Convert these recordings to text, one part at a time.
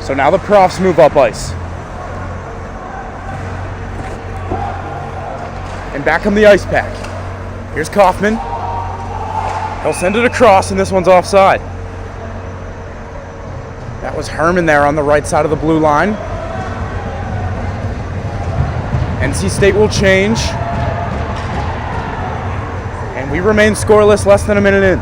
So now the Profs move up ice. And back come the Icepack. Here's Kaufman. He'll send it across, and this one's offside. That was Herman there on the right side of the blue line. NC State will change. And we remain scoreless less than a minute in.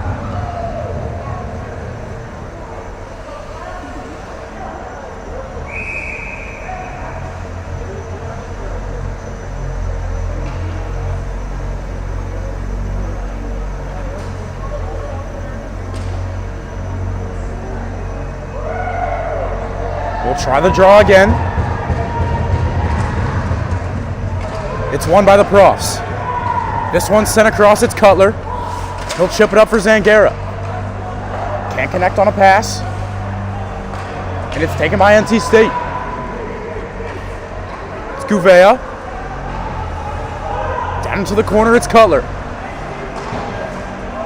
We'll try the draw again. It's won by the Profs. This one's sent across, it's Cutler. He'll chip it up for Zangara. Can't connect on a pass. And it's taken by NC State. It's Gouveia. Down into the corner, it's Cutler.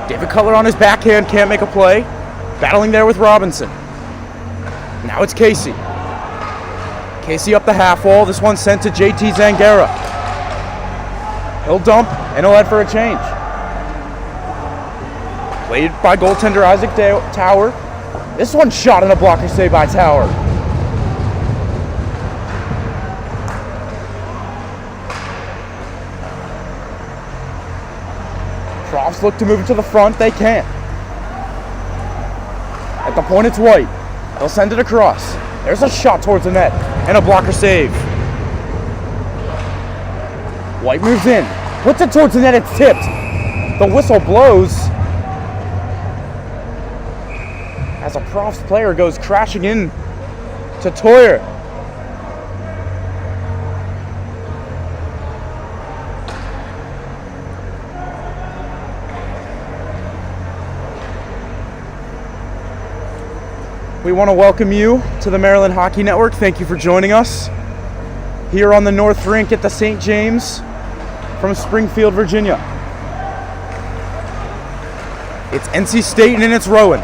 David Cutler on his backhand, can't make a play. Battling there with Robinson. Now it's Casey. Casey up the half wall. This one's sent to JT Zangara. He'll dump and he'll head for a change. Played by goaltender Isaac Tower. This one's shot in a blocker save by Tower. Profs look to move it to the front. They can't. At the point, it's White. They'll send it across. There's a shot towards the net and a blocker save. White moves in, puts it towards the net, it's tipped. The whistle blows as a Profs player goes crashing in to Toyer. We want to welcome you to the Maryland Hockey Network. Thank you for joining us here on the North Rink at the St. James from Springfield, Virginia. It's NC State and it's Rowan.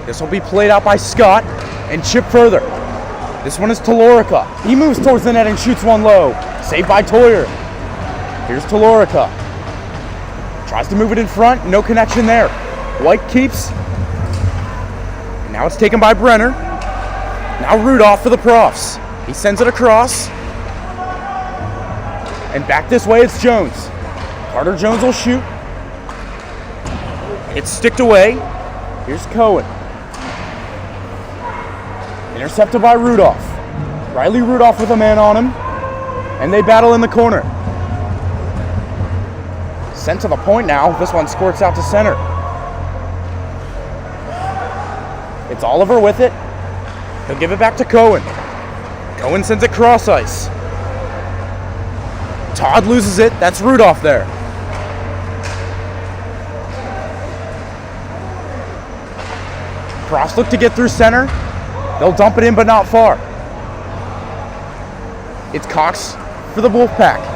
This will be played out by Scott and chipped further. This one is Talorica. He moves towards the net and shoots one low. Saved by Toyer. Here's Talorica. Tries to move it in front, no connection there. White keeps. And now it's taken by Brenner. Now Rudolph for the Profs. He sends it across. And back this way, it's Jones. Carter Jones will shoot. It's sticked away. Here's Cohen. Intercepted by Rudolph. Riley Rudolph with a man on him. And they battle in the corner. Sent to the point now. This one squirts out to center. It's Oliver with it. He'll give it back to Cohen. Cohen sends it cross ice. Todd loses it. That's Rudolph there. Profs look to get through center. They'll dump it in, but not far. It's Cox for the Wolfpack.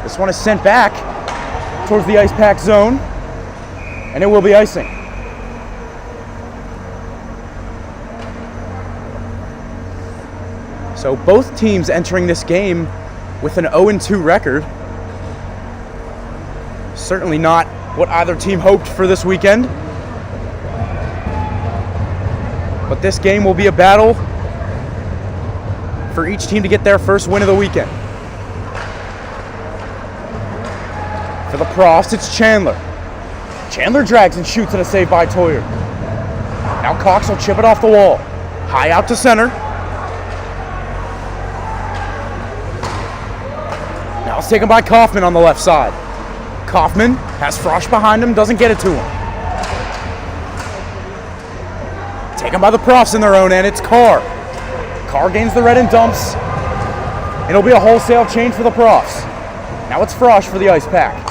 This one is sent back towards the Icepack zone, and it will be icing. So both teams entering this game with an 0-2 record. Certainly not what either team hoped for this weekend. But this game will be a battle for each team to get their first win of the weekend. For the Profs, it's Chandler. Chandler drags and shoots, and a save by Toyer. Now Cox will chip it off the wall. High out to center. Now it's taken by Kaufman on the left side. Kaufman has Frosch behind him, doesn't get it to him. Taken by the Profs in their own end, it's Carr. Carr gains the red and dumps. It'll be a wholesale change for the Profs. Now it's Frosch for the Icepack.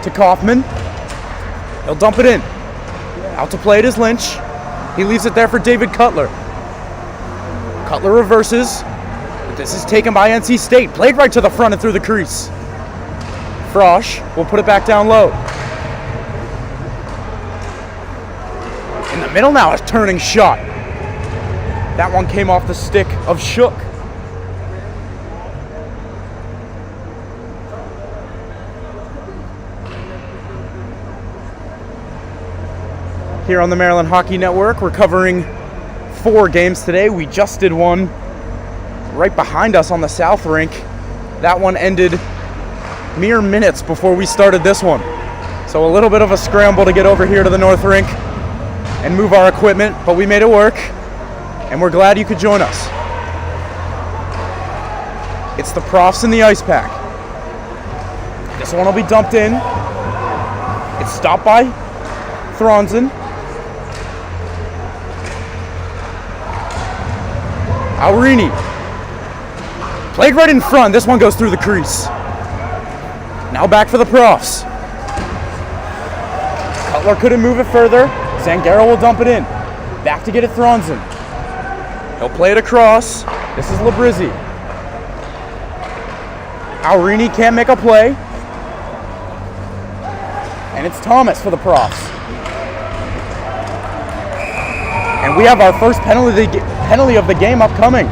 To Kaufman. He'll dump it in. Out to play it is Lynch. He leaves it there for David Cutler. Cutler reverses. But this is taken by NC State. Played right to the front and through the crease. Frosh will put it back down low. In the middle now, a turning shot. That one came off the stick of Shook. Here on the Maryland Hockey Network, we're covering 4 games today. We just did one right behind us on the South Rink. That one ended mere minutes before we started this one. So a little bit of a scramble to get over here to the North Rink and move our equipment, but we made it work, and we're glad you could join us. It's the Profs and the Icepack. This one will be dumped in. It's stopped by Thronson. Aurini. Played right in front. This one goes through the crease. Now back for the Profs. Cutler couldn't move it further. Zangaro will dump it in. Back to get it Thronson. He'll play it across. This is Labrizzi. Aurini can't make a play. And it's Thomas for the Profs. And we have our first penalty of the game upcoming.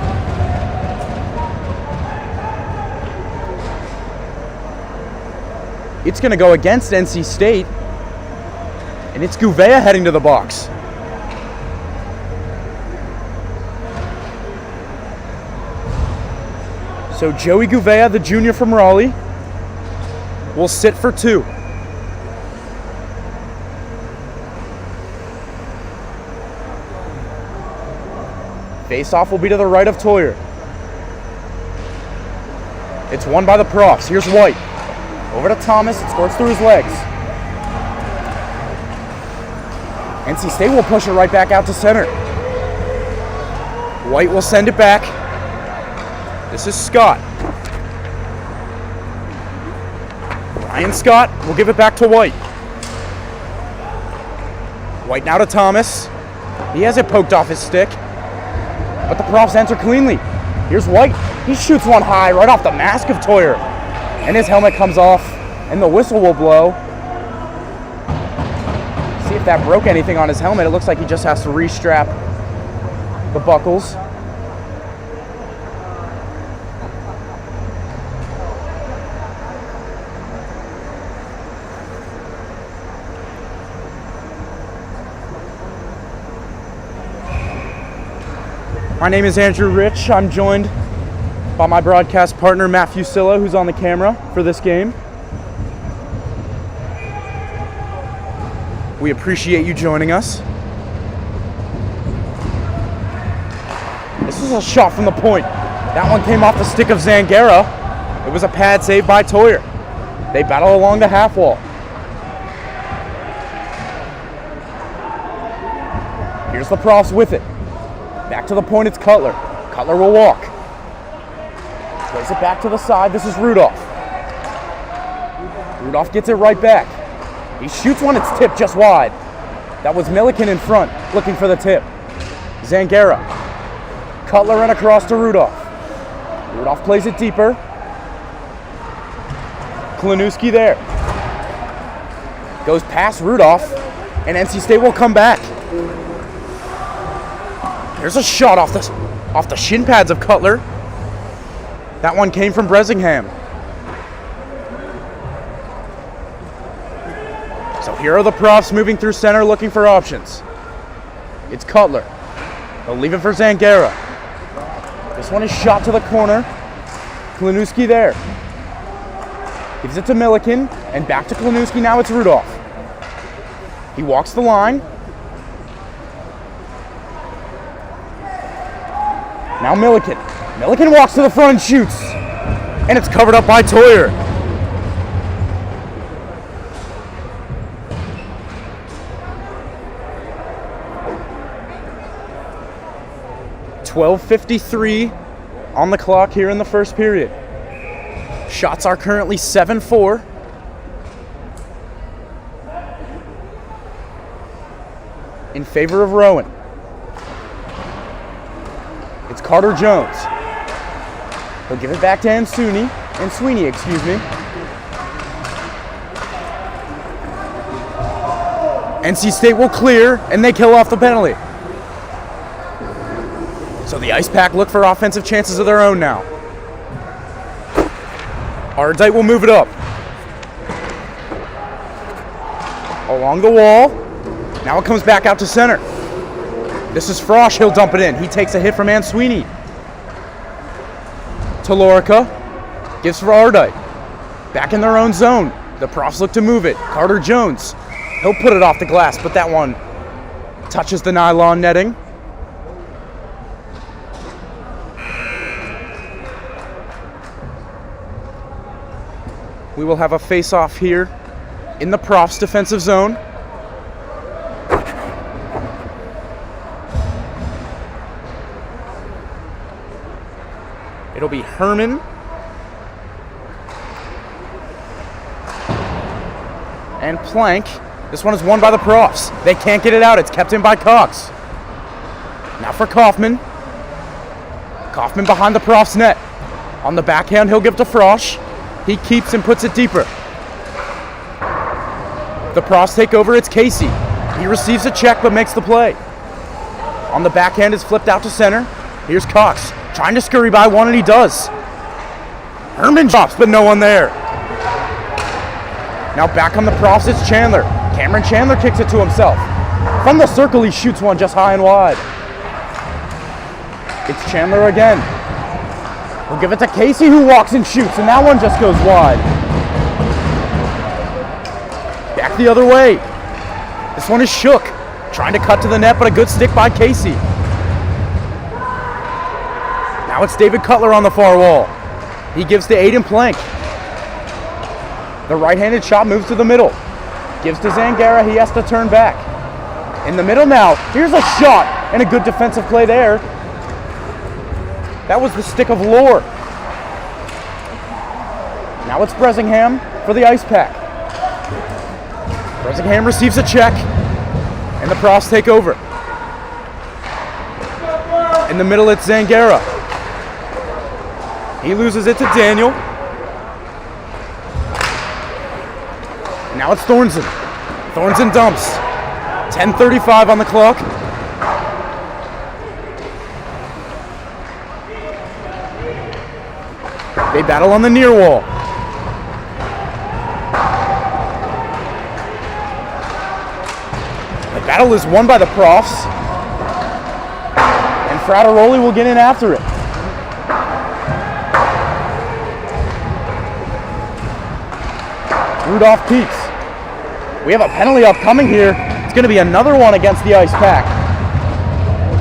It's going to go against NC State. And it's Gouveia heading to the box. So Joey Gouveia, the junior from Raleigh, will sit for 2. Face-off will be to the right of Toyer. It's won by the Profs. Here's White. Over to Thomas. It squirts through his legs. NC State will push it right back out to center. White will send it back. This is Scott. Ryan Scott will give it back to White. White now to Thomas. He has it poked off his stick, but the Profs answer cleanly. Here's White. He shoots one high right off the mask of Toyer, and his helmet comes off, and the whistle will blow. See if that broke anything on his helmet. It looks like he just has to restrap the buckles. My name is Andrew Rich. I'm joined by my broadcast partner, Matt Fusilla, who's on the camera for this game. We appreciate you joining us. This was a shot from the point. That one came off the stick of Zangaro. It was a pad save by Toyer. They battle along the half wall. Here's the Profs with it. Back to the point, it's Cutler. Cutler will walk. Plays it back to the side. This is Rudolph. Rudolph gets it right back. He shoots one, it's tipped just wide. That was Milliken in front, looking for the tip. Zangaro. Cutler and across to Rudolph. Rudolph plays it deeper. Klanewski there. Goes past Rudolph, and NC State will come back. There's a shot off the shin pads of Cutler. That one came from Bresingham. So here are the Profs moving through center looking for options. It's Cutler. They'll leave it for Zangaro. This one is shot to the corner. Klanewski there. Gives it to Milliken, and back to Klanewski. Now it's Rudolph. He walks the line. Now Milliken. Milliken walks to the front and shoots. And it's covered up by Toyer. .12:53 on the clock here in the first period. Shots are currently 7-4. In favor of Rowan. It's Carter Jones. He'll give it back to Sweeney, excuse me. NC State will clear, and they kill off the penalty. So the Icepack look for offensive chances of their own now. Ardite will move it up. Along the wall. Now it comes back out to center. This is Frosch. He'll dump it in. He takes a hit from Ann Sweeney. To Lorica. Gives for Ardite. Back in their own zone. The Profs look to move it. Carter Jones. He'll put it off the glass, but that one touches the nylon netting. We will have a face-off here in the Profs defensive zone. It'll be Herman and Plank. This one is won by the Profs. They can't get it out. It's kept in by Cox. Now for Kaufman. Kaufman behind the Profs net. On the backhand, he'll give to Frosch. He keeps and puts it deeper. The Profs take over. It's Casey. He receives a check but makes the play. On the backhand is flipped out to center. Here's Cox trying to scurry by one, and he does. Herman drops, but no one there. Now back on the Profs, it's Chandler. Cameron Chandler kicks it to himself. From the circle, he shoots one just high and wide. It's Chandler again. We'll give it to Casey, who walks and shoots, and that one just goes wide. Back the other way. This one is Shook. Trying to cut to the net, but a good stick by Casey. Now it's David Cutler on the far wall. He gives to Aiden Plank. The right-handed shot moves to the middle. Gives to Zangara. He has to turn back. In the middle now. Here's a shot and a good defensive play there. That was the stick of Lore. Now it's Bresingham for the Icepack. Bresingham receives a check, and the Profs take over. In the middle, it's Zangara. He loses it to Daniel. Now it's Thornton. Thornton dumps. 10:35 on the clock. They battle on the near wall. The battle is won by the Profs. And Frateroli will get in after it. Rudolph peaks. We have a penalty upcoming here. It's going to be another one against the Icepack.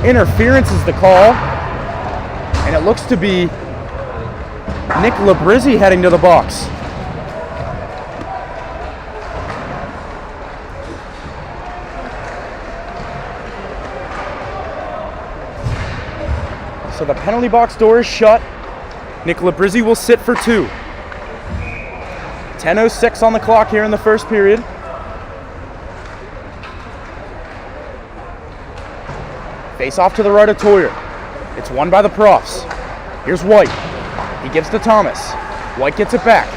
Interference is the call. And it looks to be Nick Labrizzi heading to the box. So the penalty box door is shut. Nick Labrizzi will sit for 2. 10:06 on the clock here in the first period. Face off to the right of Toyer. It's won by the Profs. Here's White. He gives to Thomas. White gets it back.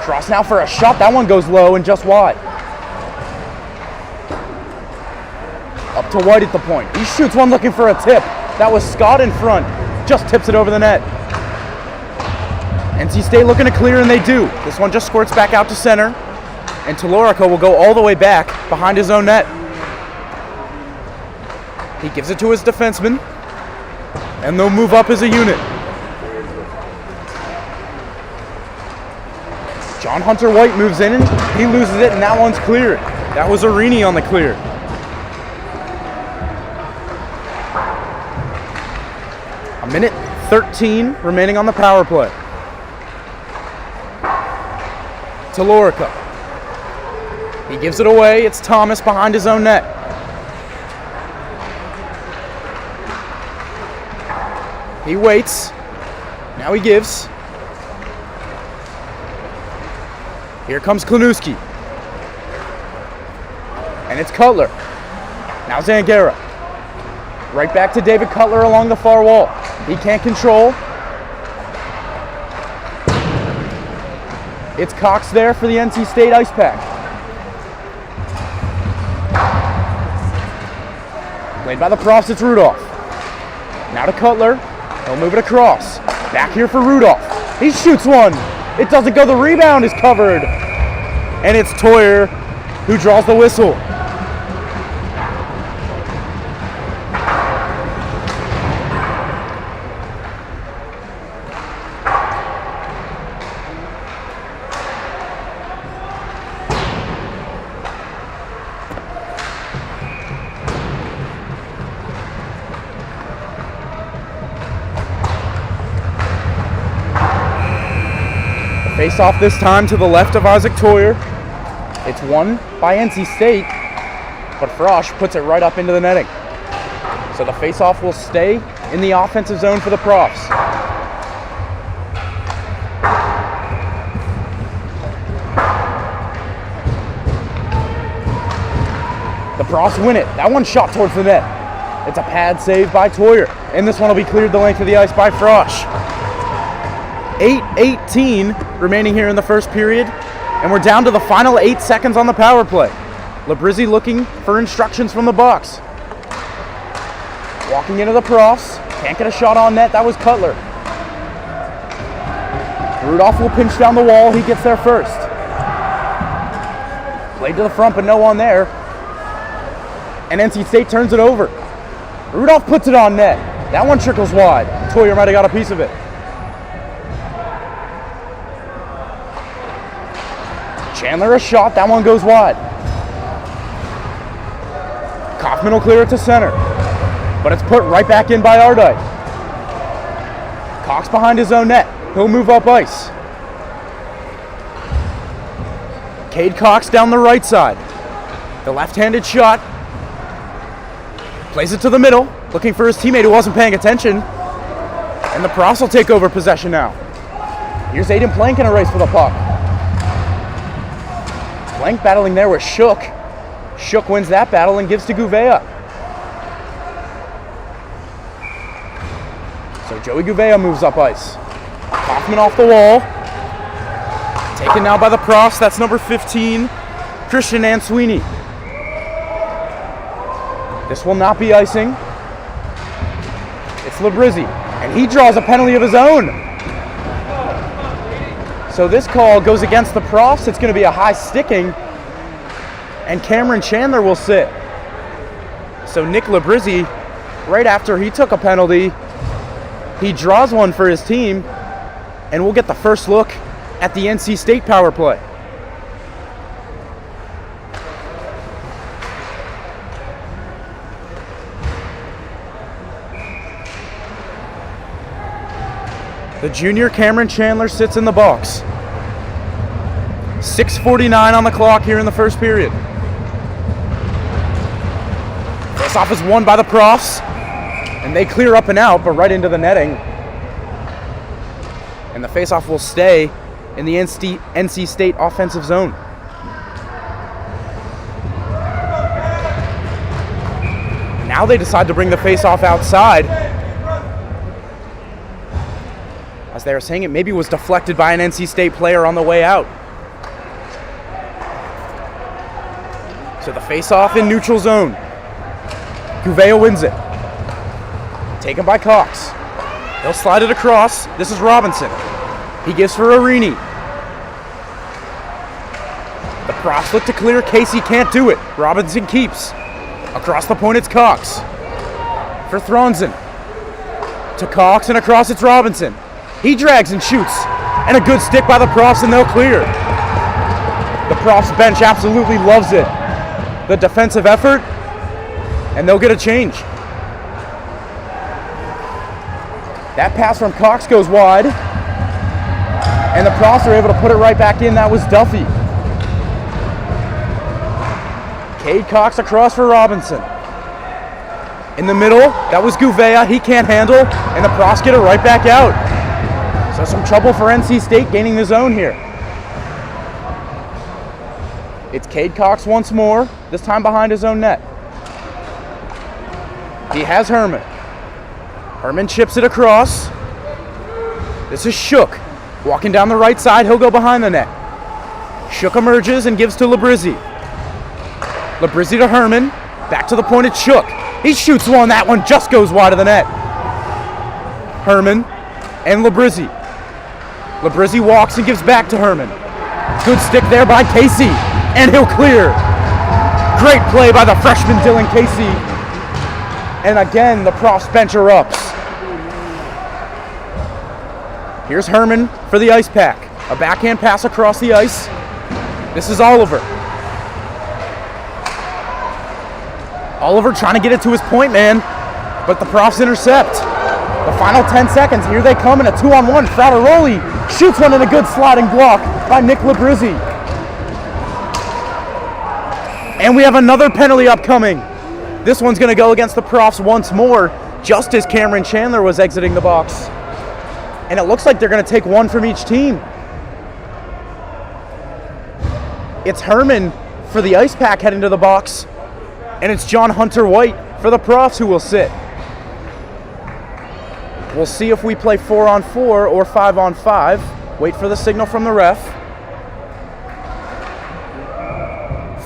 Cross now for a shot. That one goes low and just wide. Up to White at the point. He shoots one looking for a tip. That was Scott in front. Just tips it over the net. NC State looking to clear, and they do. This one just squirts back out to center. And Talorico will go all the way back behind his own net. He gives it to his defenseman. And they'll move up as a unit. John Hunter White moves in, and he loses it, and that one's cleared. That was Arini on the clear. A minute 13 remaining on the power play. To Lorica. He gives it away. It's Thomas behind his own net. He waits. Now he gives. Here comes Klanuski. And it's Cutler. Now Zangara. Right back to David Cutler along the far wall. He can't control. It's Cox there for the NC State Icepack. Played by the Profs, it's Rudolph. Now to Cutler. He'll move it across. Back here for Rudolph. He shoots one. It doesn't go. The rebound is covered. And it's Toyer who draws the whistle. Face off this time to the left of Isaac Toyer. It's won by NC State, but Frosch puts it right up into the netting. So the face off will stay in the offensive zone for the Profs. The Profs win it. That one shot towards the net. It's a pad save by Toyer, and this one will be cleared the length of the ice by Frosch. 8:18 remaining here in the first period, and we're down to the final 8 seconds on the power play. Labrizzi looking for instructions from the box. Walking into the Profs, can't get a shot on net, that was Cutler. Rudolph will pinch down the wall, he gets there first. Played to the front, but no one there. And NC State turns it over. Rudolph puts it on net. That one trickles wide. Toyer might have got a piece of it. Chandler a shot, that one goes wide. Kaufman will clear it to center, but it's put right back in by Ardite. Cox behind his own net, he'll move up ice. Cade Cox down the right side. The left-handed shot. Plays it to the middle, looking for his teammate who wasn't paying attention. And the Profs will take over possession now. Here's Aiden Plank in a race for the puck. Plank battling there with Shook. Shook wins that battle and gives to Gouveia. So Joey Gouveia moves up ice. Kaufman off the wall. Taken now by the Profs. That's number 15, Christian Answeeney. This will not be icing. It's Labrizzi, and he draws a penalty of his own. So this call goes against the Profs. It's going to be a high sticking, and Cameron Chandler will sit. So Nick Labrizzi, right after he took a penalty, he draws one for his team, and we'll get the first look at the NC State power play. The junior Cameron Chandler sits in the box. 6:49 on the clock here in the first period. Face-off is won by the Profs, and they clear up and out, but right into the netting. And the face-off will stay in the NC State offensive zone. Now they decide to bring the face-off outside. As they were saying, it maybe was deflected by an NC State player on the way out. So the face-off in neutral zone. Gouveia wins it. Taken by Cox. He'll slide it across. This is Robinson. He gives for Arini. The Profs look to clear. Casey can't do it. Robinson keeps. Across the point, it's Cox. For Thronson. To Cox, and across it's Robinson. He drags and shoots, and a good stick by the Profs, and they'll clear. The Profs bench absolutely loves it. The defensive effort, and they'll get a change. That pass from Cox goes wide, and the Profs are able to put it right back in. That was Duffy. Cade Cox across for Robinson. In the middle, that was Gouveia. He can't handle, and the Profs get it right back out. So some trouble for NC State gaining the zone here. It's Cade Cox once more, this time behind his own net. He has Herman. Herman chips it across. This is Shook. Walking down the right side, he'll go behind the net. Shook emerges and gives to Labrizzi. Labrizzi to Herman. Back to the point, it's Shook. He shoots one. That one just goes wide of the net. Herman and Labrizzi. Labrizzi walks and gives back to Herman. Good stick there by Casey, and he'll clear. Great play by the freshman Dylan Casey. And again, the Profs bench erupts. Here's Herman for the Icepack. A backhand pass across the ice. This is Oliver. Oliver trying to get it to his point man, but the Profs intercept. The final 10 seconds, here they come in a 2-on-1. Frateroli shoots one in a good sliding block by Nick Labrizzi. And we have another penalty upcoming. This one's gonna go against the Profs once more, just as Cameron Chandler was exiting the box. And it looks like they're gonna take one from each team. It's Herman for the Icepack heading to the box, and it's John Hunter White for the Profs who will sit. We'll see if we play 4-on-4 or 5-on-5. Wait for the signal from the ref.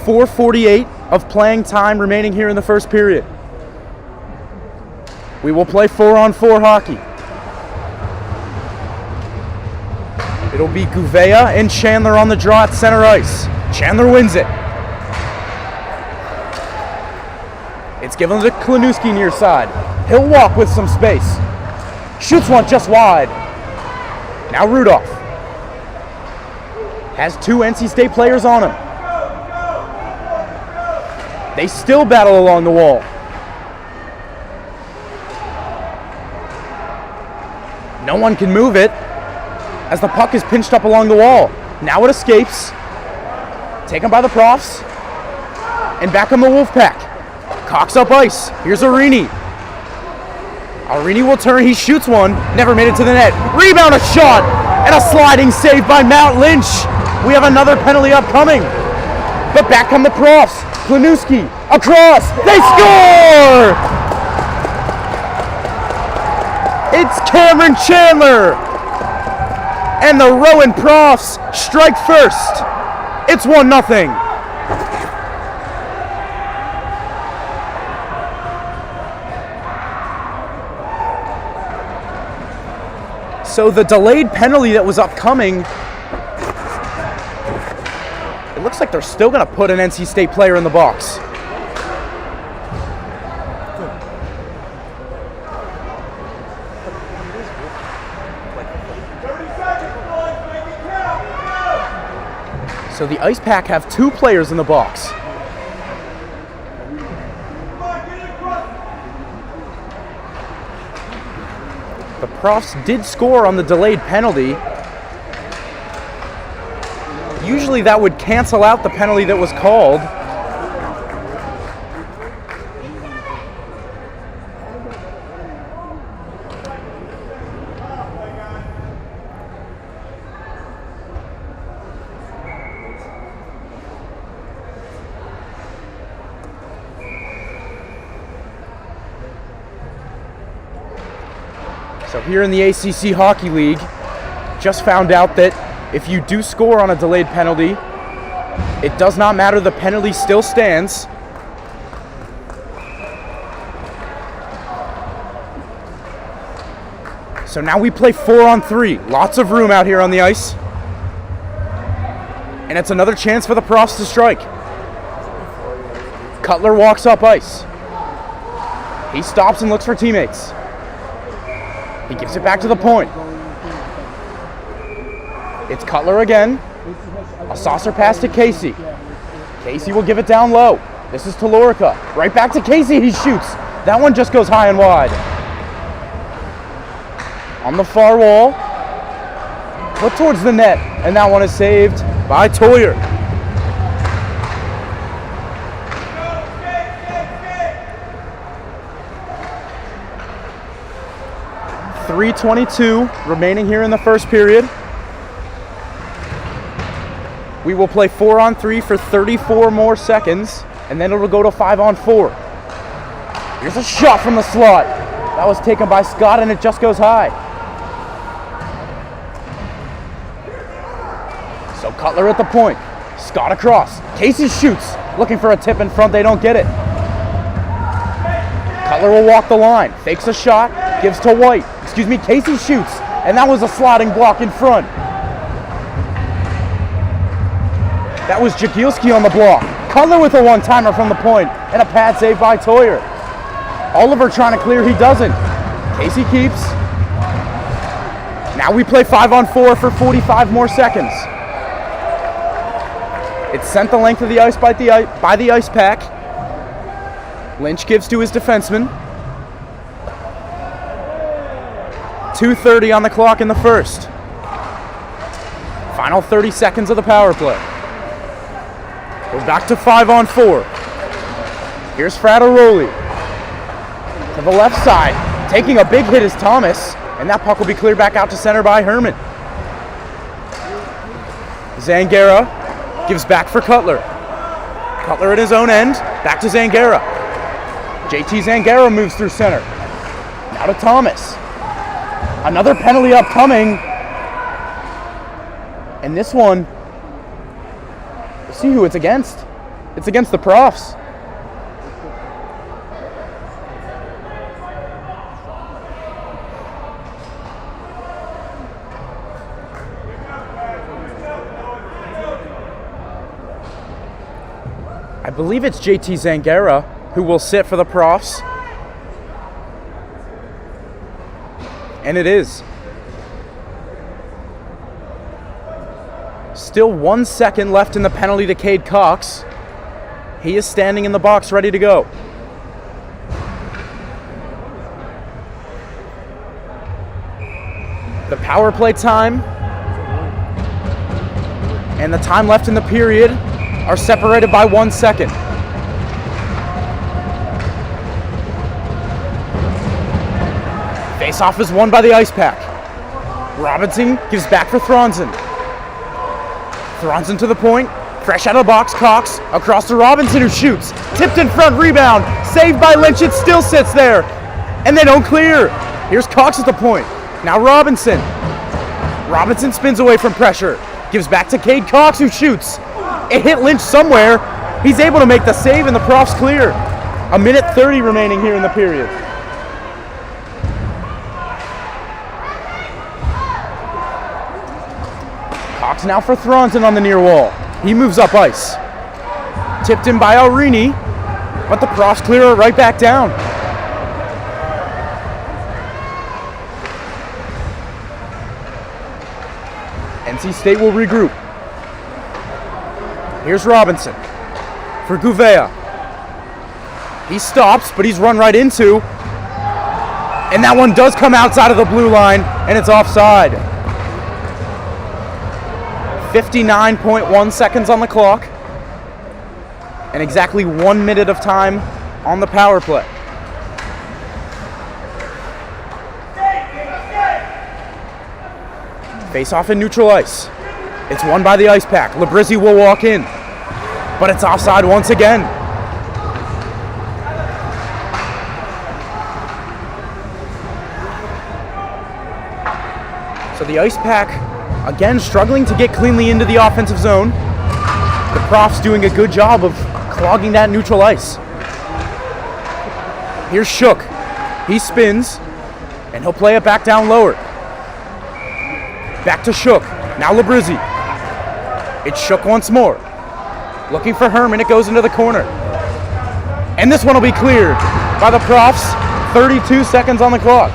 4:48 of playing time remaining here in the first period. We will play 4-on-4 hockey. It'll be Gouveia and Chandler on the draw at center ice. Chandler wins it. It's given to Klanuski near side. He'll walk with some space. Shoots one just wide. Now Rudolph has two NC State players on him. They still battle along the wall. No one can move it as the puck is pinched up along the wall. Now it escapes. Taken by the Profs. And back on the Wolfpack. Cocks up ice. Here's Arini. Arini will turn. He shoots one. Never made it to the net. Rebound, a shot, and a sliding save by Matt Lynch. We have another penalty upcoming. But back come the Profs. Klanuski across. They score! It's Cameron Chandler. And the Rowan Profs strike first. It's 1-0. So the delayed penalty that was upcoming, it looks like they're still going to put an NC State player in the box. So the Icepack have two players in the box. The Profs did score on the delayed penalty. Usually that would cancel out the penalty that was called. So here in the ACC Hockey League, just found out that if you do score on a delayed penalty, it does not matter, the penalty still stands. So now we play 4-on-3. Lots of room out here on the ice. And it's another chance for the Profs to strike. Cutler walks up ice. He stops and looks for teammates. He gives it back to the point. It's Cutler again. A saucer pass to Casey. Casey will give it down low. This is Talorica. Right back to Casey. He shoots. That one just goes high and wide. On the far wall. Put towards the net. And that one is saved by Toyer. .322 remaining here in the first period. We will play 4-on-3 for 34 more seconds, and then it'll go to 5-on-4. Here's a shot from the slot. That was taken by Scott, and it just goes high. So Cutler at the point. Scott across. Casey shoots. Looking for a tip in front. They don't get it. Cutler will walk the line, fakes a shot, gives to White. Casey shoots, and that was a sliding block in front. That was Jagielski on the block. Cutler with a one-timer from the point, and a pad save by Toyer. Oliver trying to clear, he doesn't. Casey keeps. Now we play 5-on-4 for 45 more seconds. It's sent the length of the ice by the Icepack. Lynch gives to his defenseman. 2:30 on the clock in the first. Final 30 seconds of the power play. We're back to 5-on-4. Here's Frateroli. To the left side. Taking a big hit is Thomas. And that puck will be cleared back out to center by Herman. Zangara gives back for Cutler. Cutler at his own end. Back to Zangara. JT Zangara moves through center. Now to Thomas. Another penalty upcoming. And this one, we'll see who it's against. It's against the Profs. I believe it's JT Zangara who will sit for the Profs. And it is. Still 1 second left in the penalty to Cade Cox. He is standing in the box ready to go. The power play time and the time left in the period are separated by 1 second. Face-off is won by the Icepack. Robinson gives back for Thronson. Thronson to the point. Fresh out of the box, Cox across to Robinson who shoots. Tipped in front, rebound. Saved by Lynch, it still sits there. And they don't clear. Here's Cox at the point. Now Robinson. Robinson spins away from pressure. Gives back to Cade Cox who shoots. It hit Lynch somewhere. He's able to make the save and the Profs clear. 1:30 remaining here in the period. Cox now for Thronson on the near wall. He moves up ice. Tipped in by Alrini, but the Profs clear it right back down. NC State will regroup. Here's Robinson for Gouveia. He stops, but he's run right into. And that one does come outside of the blue line, and it's offside. 59.1 seconds on the clock. And exactly 1 minute of time on the power play. Face off in neutral ice. It's won by the Icepack. Labrizzi will walk in, but it's offside once again. So the Icepack, again, struggling to get cleanly into the offensive zone. The Profs doing a good job of clogging that neutral ice. Here's Shook. He spins, and he'll play it back down lower. Back to Shook. Now Labrizzi. It's Shook once more. Looking for Herman. It goes into the corner. And this one will be cleared by the Profs. 32 seconds on the clock.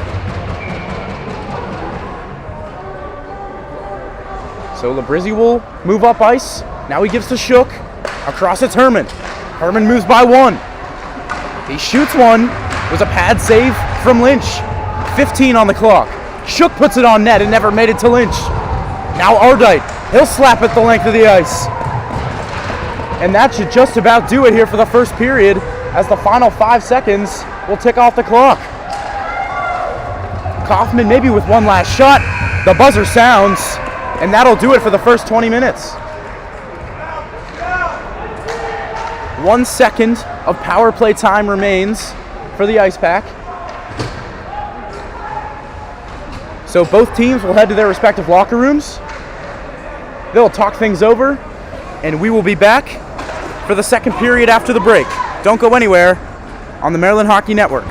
So Labrizzi will move up ice. Now he gives to Shook. Across it's Herman. Herman moves by one. He shoots one. It was a pad save from Lynch. 15 on the clock. Shook puts it on net and never made it to Lynch. Now Ardite. He'll slap at the length of the ice. And that should just about do it here for the first period, as the final 5 seconds will tick off the clock. Kaufman maybe with one last shot. The buzzer sounds, and that'll do it for the first 20 minutes. 1 second of power play time remains for the Icepack. So both teams will head to their respective locker rooms. They'll talk things over, and we will be back for the second period after the break. Don't go anywhere on the Maryland Hockey Network.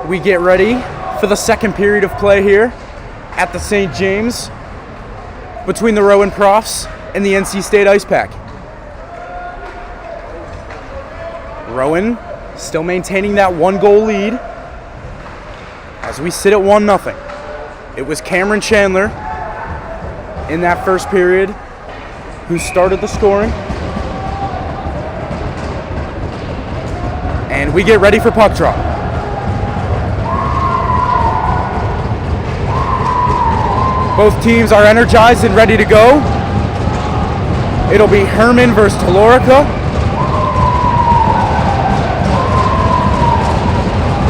we get ready for the second period of play here at the St. James between the Rowan Profs and the NC State Icepack. Rowan still maintaining that 1-goal lead as we sit at 1-0. It was Cameron Chandler in that first period who started the scoring. And we get ready for puck drop. Both teams are energized and ready to go. It'll be Herman versus Talorica.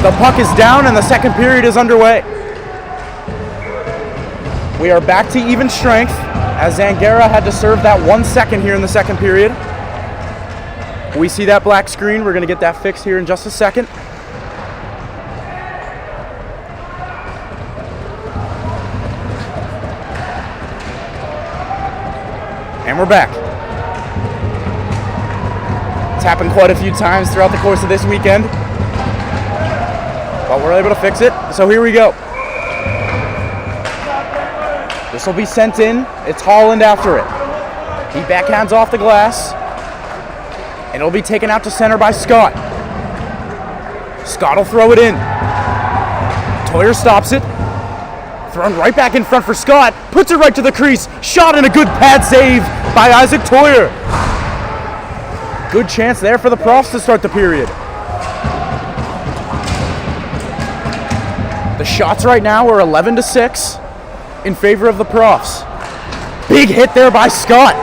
The puck is down and the second period is underway. We are back to even strength as Zangara had to serve that 1 second here in the second period. We see that black screen. We're going to get that fixed here in just a second. And we're back. It's happened quite a few times throughout the course of this weekend, but we're able to fix it. So here we go. This will be sent in. It's Holland after it. He backhands off the glass. And it'll be taken out to center by Scott. Scott will throw it in. Toyer stops it. Thrown right back in front for Scott. Puts it right to the crease. Shot and a good pad save by Isaac Toyer. Good chance there for the Profs to start the period. The shots right now are 11-6 in favor of the Profs. Big hit there by Scott.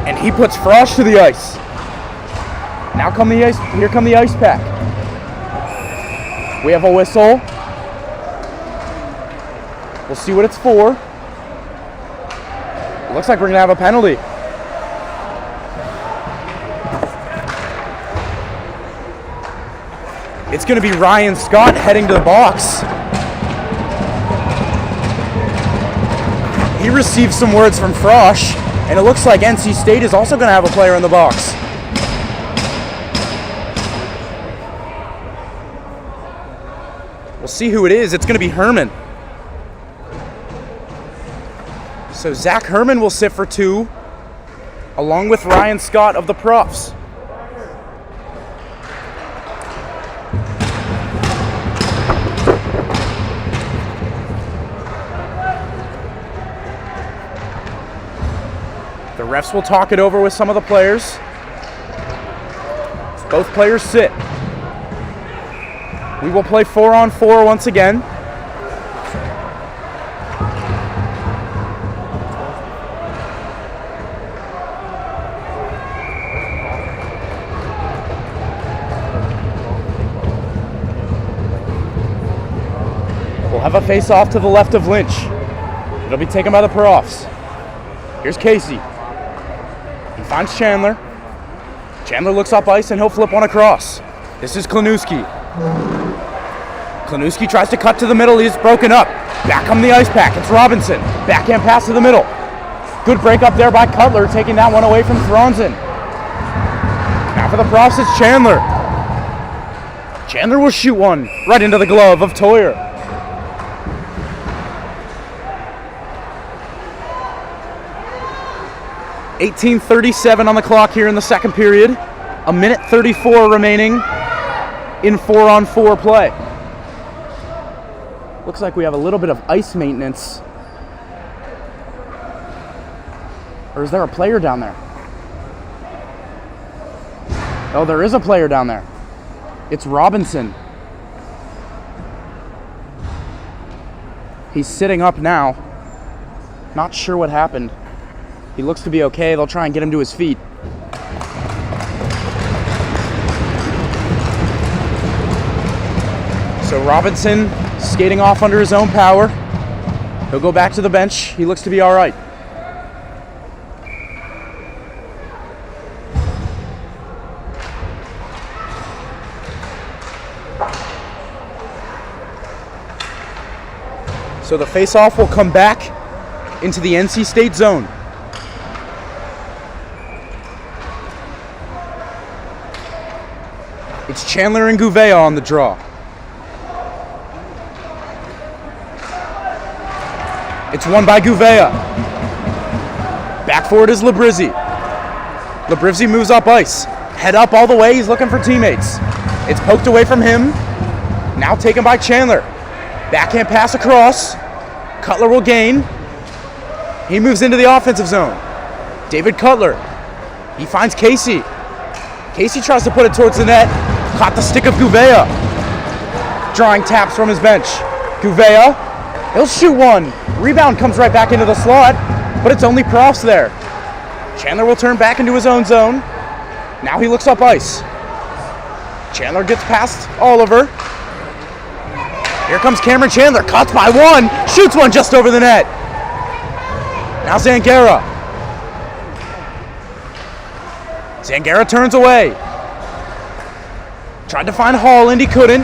And he puts Frosch to the ice. Now come the ice. Here come the Icepack. We have a whistle. We'll see what it's for. It looks like we're gonna have a penalty. It's gonna be Ryan Scott heading to the box. He received some words from Frosch. And it looks like NC State is also going to have a player in the box. We'll see who it is. It's going to be Herman. So Zach Herman will sit for 2, along with Ryan Scott of the Profs. The refs will talk it over with some of the players. Both players sit. We will play 4-on-4 once again. We'll have a face-off to the left of Lynch. It'll be taken by the Profs. Here's Casey. He finds Chandler. Chandler looks up ice and he'll flip one across. This is Klanuski. Klanuski tries to cut to the middle. He's broken up. Back come the Icepack. It's Robinson. Backhand pass to the middle. Good break up there by Cutler, taking that one away from Thronson. Now for the Profs, it's Chandler. Chandler will shoot one right into the glove of Toyer. .37 on the clock here in the second period. 1:34 remaining in 4-on-4 play. Looks like we have a little bit of ice maintenance. Or is there a player down there? Oh, there is a player down there. It's Robinson. He's sitting up now. Not sure what happened. He looks to be okay. They'll try and get him to his feet. So Robinson skating off under his own power. He'll go back to the bench. He looks to be all right. So the face-off will come back into the NC State zone. It's Chandler and Gouveia on the draw. It's won by Gouveia. Back forward is Labrizzi. Labrizzi moves up ice. Head up all the way, he's looking for teammates. It's poked away from him. Now taken by Chandler. Backhand pass across. Cutler will gain. He moves into the offensive zone. David Cutler. He finds Casey. Casey tries to put it towards the net. Caught the stick of Gouveia. Drawing taps from his bench. Gouveia. He'll shoot one. Rebound comes right back into the slot, but it's only Profs there. Chandler will turn back into his own zone. Now he looks up ice. Chandler gets past Oliver. Here comes Cameron Chandler. Cuts by one. Shoots one just over the net. Now Zangara. Zangara turns away. Tried to find Holland. He couldn't.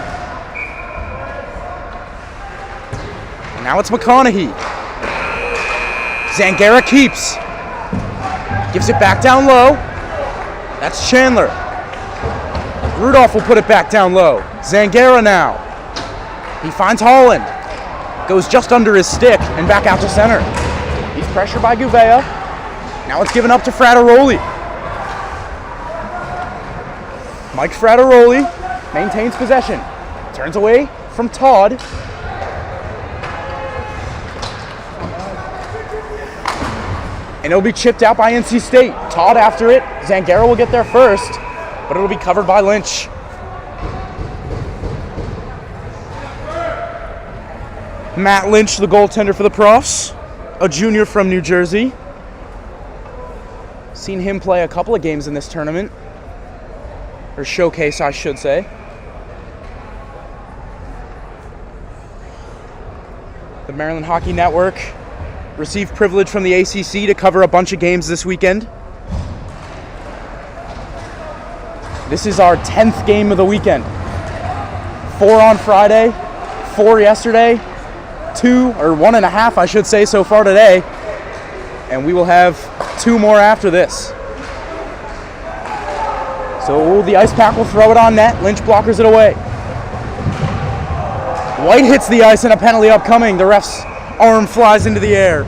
And now it's McConaughey. Zangara keeps. Gives it back down low. That's Chandler. Rudolph will put it back down low. Zangara now. He finds Holland. Goes just under his stick and back out to center. He's pressured by Gouveia. Now it's given up to Frateroli. Mike Frateroli maintains possession. Turns away from Todd. And it'll be chipped out by NC State. Todd after it. Zangara will get there first, but it'll be covered by Lynch. Matt Lynch, the goaltender for the Profs, a junior from New Jersey. Seen him play a couple of games in this tournament, or showcase, I should say. The Maryland Hockey Network received privilege from the ACC to cover a bunch of games this weekend. This is our 10th game of the weekend. 4 on Friday, 4 yesterday, 2 or 1.5, I should say, so far today. And we will have 2 more after this. So the Icepack will throw it on net. Lynch blockers it away. White hits the ice and a penalty upcoming. The ref's arm flies into the air.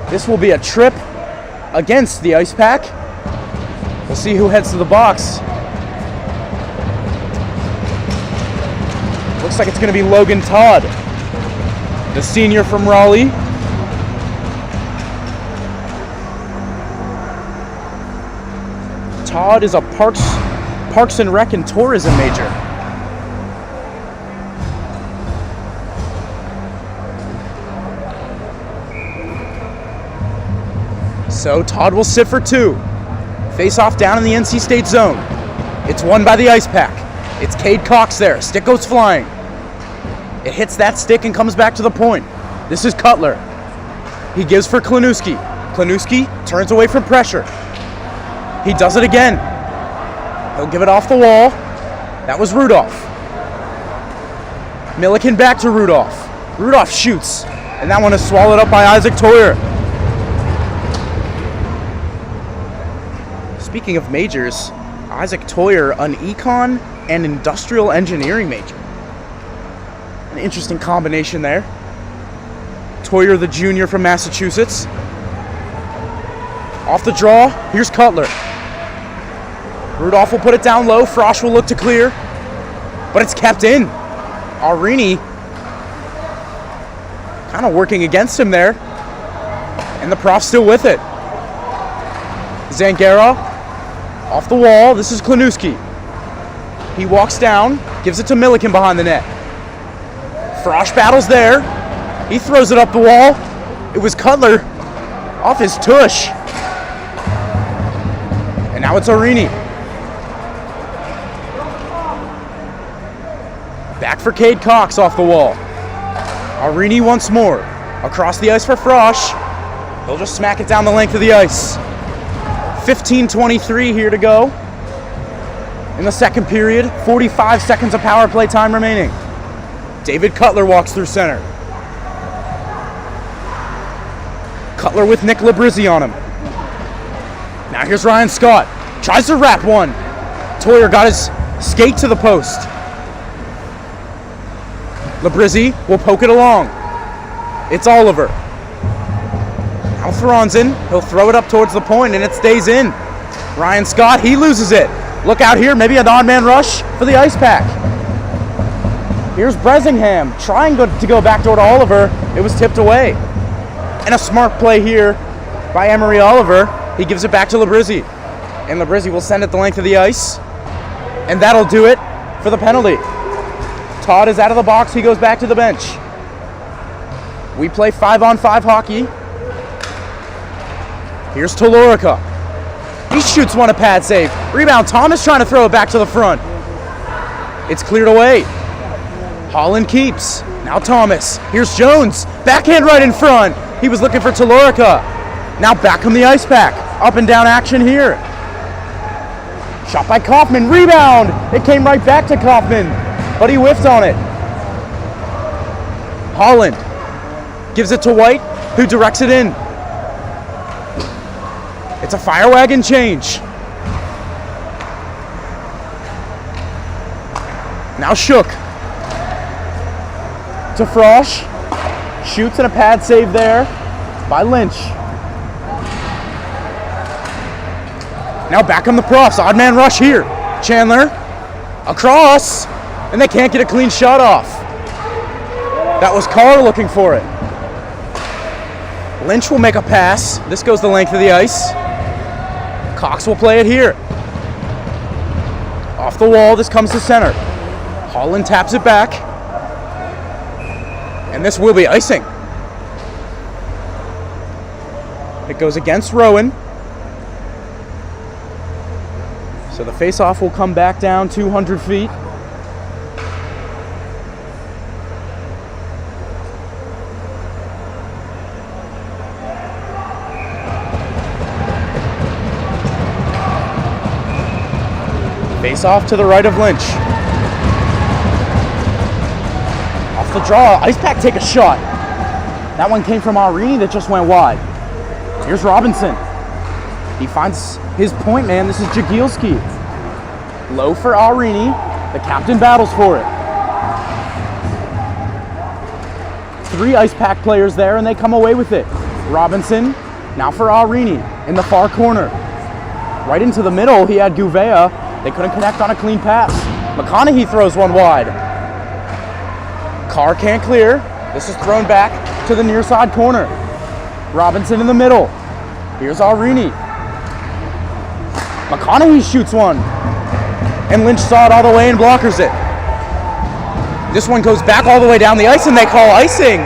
This will be a trip against the Icepack. We'll see who heads to the box. Looks like it's going to be Logan Todd, the senior from Raleigh. Todd is a Parks and Rec and Tourism major. So Todd will sit for 2. Face-off down in the NC State zone. It's won by the Icepack. It's Cade Cox there. Stick goes flying. It hits that stick and comes back to the point. This is Cutler. He gives for Klanuski. Klanuski turns away from pressure. He does it again. He'll give it off the wall. That was Rudolph. Milliken back to Rudolph. Rudolph shoots. And that one is swallowed up by Isaac Toyer. Speaking of majors, Isaac Toyer, an econ and industrial engineering major. An interesting combination there. Toyer, the junior from Massachusetts. Off the draw, here's Cutler. Rudolph will put it down low. Frosch will look to clear, but it's kept in. Arini kind of working against him there, and the Profs still with it. Zangara off the wall. This is Klanuski. He walks down, gives it to Milliken behind the net. Frosch battles there. He throws it up the wall. It was Cutler off his tush. And now it's Arini. Back for Cade Cox off the wall. Arini once more. Across the ice for Frosch. He'll just smack it down the length of the ice. 15:23 here to go in the second period. 45 seconds of power play time remaining. David Cutler walks through center. Cutler with Nick Labrizzi on him. Now here's Ryan Scott. Tries to wrap one. Toyer got his skate to the post. Labrizzi will poke it along. It's Oliver. Now Theron's in. He'll throw it up towards the point, and it stays in. Ryan Scott, he loses it. Look out here, maybe an odd man rush for the Icepack. Here's Bresingham trying to go back toward Oliver. It was tipped away. And a smart play here by Emery Oliver. He gives it back to Labrizzi. And Labrizzi will send it the length of the ice. And that'll do it for the penalty. Todd is out of the box. He goes back to the bench. We play 5-on-5 hockey. Here's Talorica. He shoots one, a pad save. Rebound, Thomas trying to throw it back to the front. It's cleared away. Holland keeps. Now Thomas. Here's Jones. Backhand right in front. He was looking for Talorica. Now back from the Icepack. Up and down action here. Shot by Kaufman. Rebound. It came right back to Kaufman, but he whiffed on it. Holland gives it to White, who directs it in. It's a fire wagon change. Now Shook to Frosch. Shoots and a pad save there by Lynch. Now back on the Profs. Odd man rush here. Chandler across, and they can't get a clean shot off. That was Carr looking for it. Lynch will make a pass. This goes the length of the ice. Cox will play it here. Off the wall, this comes to center. Holland taps it back. And this will be icing. It goes against Rowan. So the face-off will come back down 200 feet. Face-off to the right of Lynch. Off the draw, Icepack take a shot. That one came from Arini that just went wide. Here's Robinson. He finds his point man. This is Jagielski. Low for Arini. The captain battles for it. 3 Icepack players there, and they come away with it. Robinson, now for Arini in the far corner. Right into the middle, he had Gouveia. They couldn't connect on a clean pass. McConaughey throws one wide. Carr can't clear. This is thrown back to the near side corner. Robinson in the middle. Here's Arini. McConaughey shoots one. And Lynch saw it all the way and blockers it. This one goes back all the way down the ice, and they call icing.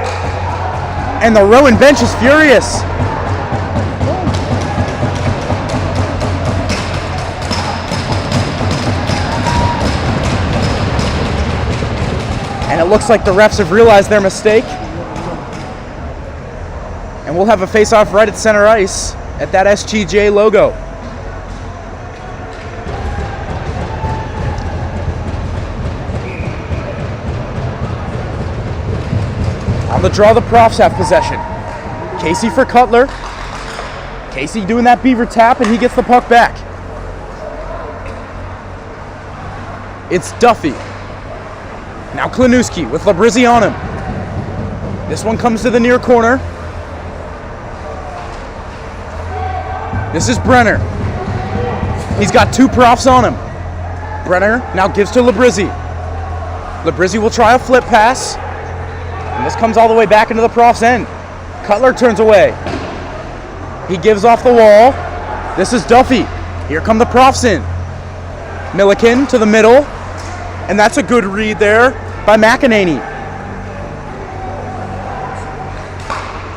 And the Rowan bench is furious. And it looks like the refs have realized their mistake. And we'll have a face-off right at center ice at that SGJ logo. On the draw, the Profs have possession. Casey for Cutler. Casey doing that beaver tap, and he gets the puck back. It's Duffy. Now Klinewski with Labrizzi on him. This one comes to the near corner. This is Brenner. He's got 2 Profs on him. Brenner now gives to Labrizzi. Labrizzi will try a flip pass. And this comes all the way back into the Profs' end. Cutler turns away. He gives off the wall. This is Duffy. Here come the Profs in. Milliken to the middle. And that's a good read there by McEnany.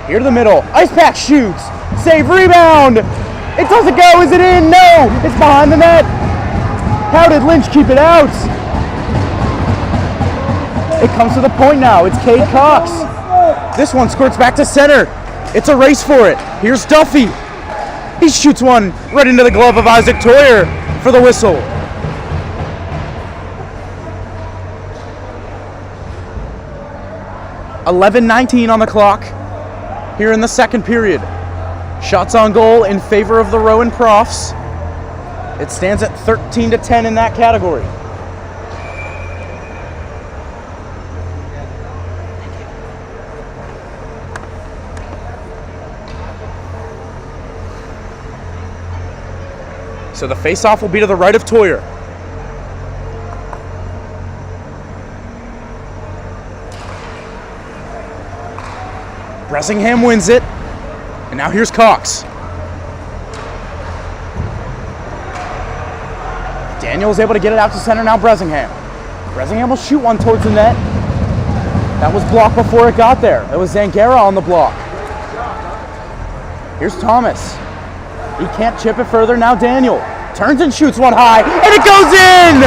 Here to the middle. Icepack shoots. Save, rebound. It doesn't go. Is it in? No. It's behind the net. How did Lynch keep it out? It comes to the point now. It's Cade Cox. This one squirts back to center. It's a race for it. Here's Duffy. He shoots one right into the glove of Isaac Toyer for the whistle. .11:19 on the clock here in the second period. Shots on goal in favor of the Rowan Profs. It stands at 13-10 in that category. So the face-off will be to the right of Toyer. Bressingham wins it. And now here's Cox. Daniel's able to get it out to center, now Bressingham. Bressingham will shoot one towards the net. That was blocked before it got there. It was Zangara on the block. Here's Thomas. He can't chip it further, now Daniel. Turns and shoots one high, and it goes in!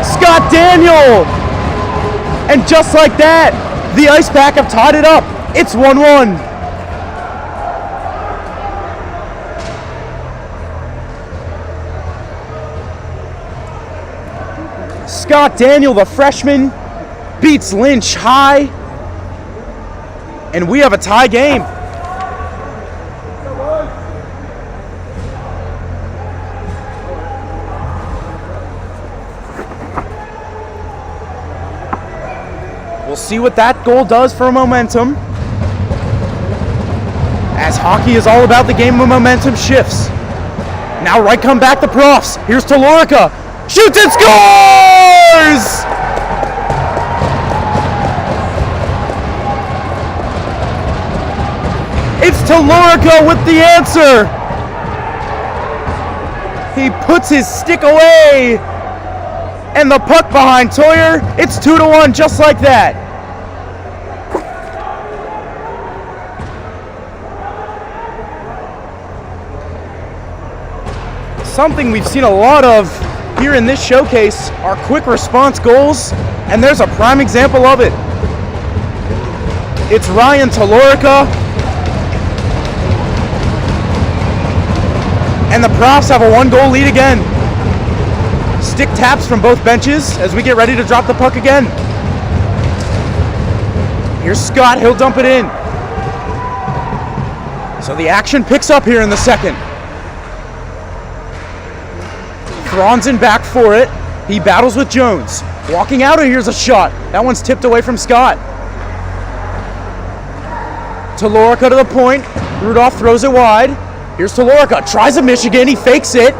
Scott Daniel! And just like that, the Icepack have tied it up. It's 1-1. Scott Daniel, the freshman, beats Lynch high, and we have a tie game. We'll see what that goal does for momentum, as hockey is all about the game of momentum shifts. Now right come back the Profs. Here's Talorica. Shoots and scores! It's Talorica with the answer. He puts his stick away, and the puck behind Toyer. It's 2-1 just like that. Something we've seen a lot of here in this showcase are quick response goals, and there's a prime example of it. It's Ryan Talorica, and the Profs have a 1-goal lead again. Stick taps from both benches as we get ready to drop the puck again. Here's Scott, he'll dump it in. So the action picks up here in the second. Franzen back for it. He battles with Jones. Walking out, and here's a shot. That one's tipped away from Scott. Talorica to the point. Rudolph throws it wide. Here's Talorica. Tries a Michigan. He fakes it.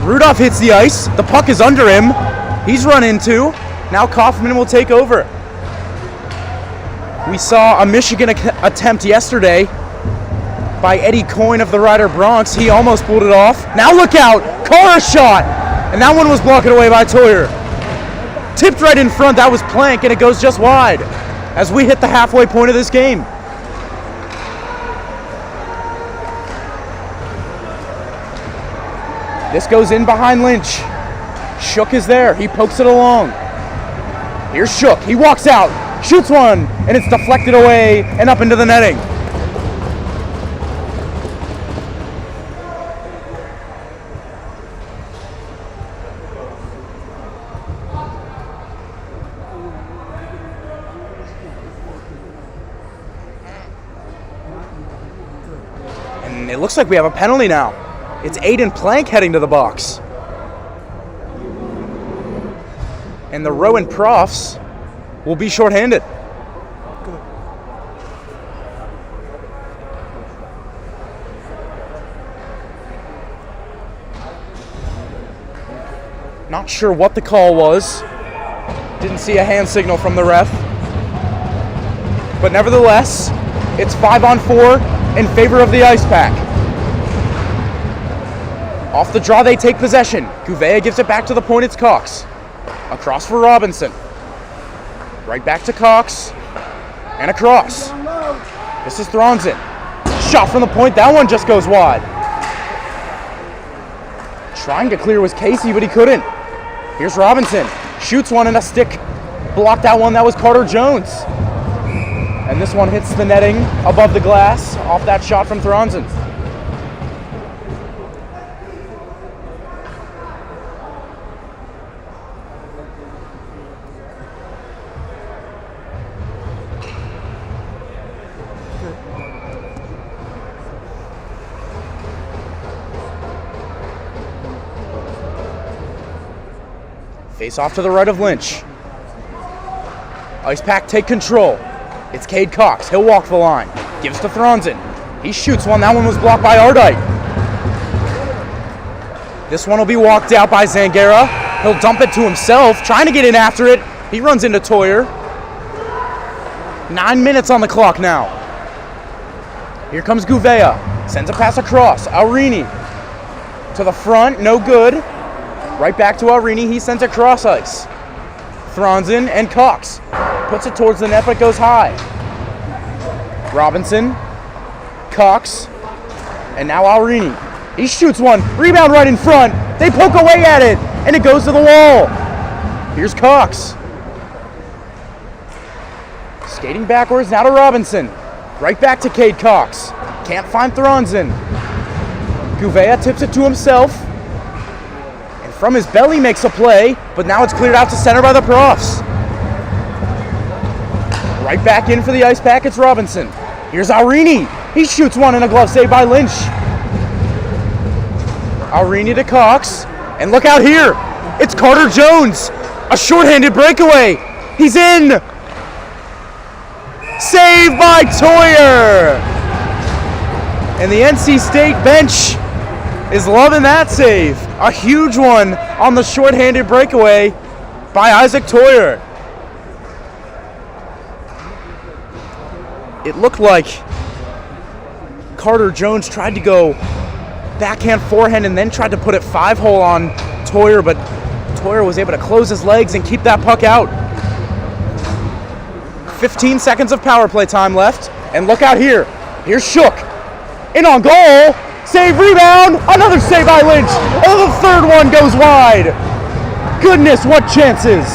Rudolph hits the ice. The puck is under him. He's run into. Now Kaufman will take over. We saw a Michigan attempt yesterday by Eddie Coyne of the Rider Bronx. He almost pulled it off. Now look out! Carr shot! And that one was blocked away by Toyer. Tipped right in front. That was Plank, and it goes just wide as we hit the halfway point of this game. This goes in behind Lynch. Shook is there. He pokes it along. Here's Shook. He walks out, shoots one, and it's deflected away and up into the netting. And it looks like we have a penalty now. It's Aiden Plank heading to the box. And the Rowan Profs will be shorthanded. Not sure what the call was. Didn't see a hand signal from the ref. But nevertheless, it's 5-on-4 in favor of the Icepack. Off the draw, they take possession. Gouveia gives it back to the point. It's Cox. Across for Robinson. Right back to Cox. And across. This is Franzen. Shot from the point. That one just goes wide. Trying to clear was Casey, but he couldn't. Here's Robinson. Shoots one, and a stick blocked that one. That was Carter Jones. And this one hits the netting above the glass off that shot from Franzen. Face off to the right of Lynch. Icepack take control. It's Cade Cox. He'll walk the line. Gives to Thronson. He shoots one. That one was blocked by Ardite. This one will be walked out by Zangara. He'll dump it to himself, trying to get in after it. He runs into Toyer. 9 minutes on the clock now. Here comes Gouveia. Sends a pass across. Aurini to the front. No good. Right back to Aurini. He sends it cross ice. Thronson and Cox. Puts it towards the net, but goes high. Robinson. Cox. And now Aurini. He shoots one. Rebound right in front. They poke away at it. And it goes to the wall. Here's Cox. Skating backwards, now to Robinson. Right back to Cade Cox. Can't find Thronson. Gouveia tips it to himself. And from his belly makes a play, but now it's cleared out to center by the Profs. Right back in for the Icepack, it's Robinson. Here's Aurini. He shoots one in a glove save by Lynch. Aurini to Cox. And look out here. It's Carter Jones. A shorthanded breakaway. He's in. Saved by Toyer. And the NC State bench is loving that save. A huge one on the shorthanded breakaway by Isaac Toyer. It looked like Carter Jones tried to go backhand forehand and then tried to put it 5-hole on Toyer, but Toyer was able to close his legs and keep that puck out. 15 seconds of power play time left, and look out here. Here's Shook. In on goal. Save, rebound. Another save by Lynch. Oh, the third one goes wide. Goodness, what chances.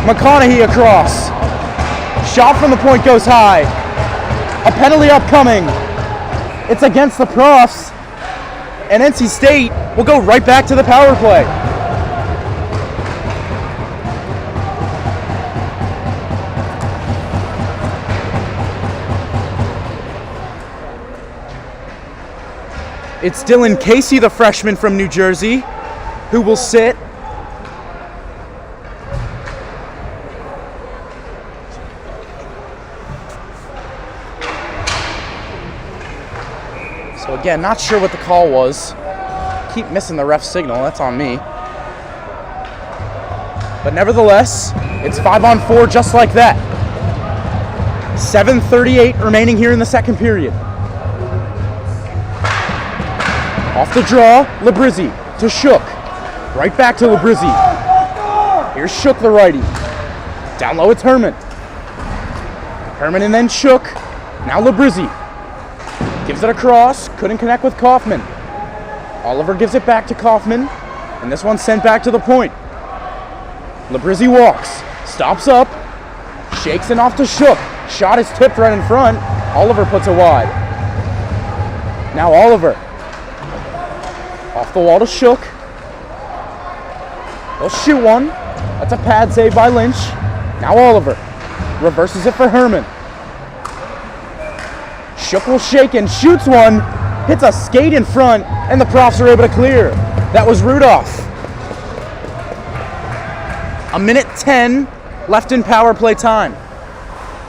McConaughey across. Shot from the point goes high. A penalty upcoming. It's against the Profs. And NC State will go right back to the power play. It's Dylan Casey, the freshman from New Jersey, who will sit. So again, not sure what the call was. Keep missing the ref signal, that's on me. But nevertheless, it's 5-on-4 just like that. 7:38 remaining here in the second period. Off the draw, Labrizzi to Shook. Right back to Labrizzi. Here's Shook, the righty. Down low, it's Herman. Herman and then Shook. Now Labrizzi. Gives it across. Couldn't connect with Kaufman. Oliver gives it back to Kaufman. And this one's sent back to the point. Labrizzi walks. Stops up. Shakes it off to Shook. Shot is tipped right in front. Oliver puts it wide. Now Oliver. Off the wall to Shook. He'll shoot one. That's a pad save by Lynch. Now Oliver. Reverses it for Herman. Shook will shake and shoots one. Hits a skate in front, and the Profs are able to clear. That was Rudolph. 1:10 left in power play time.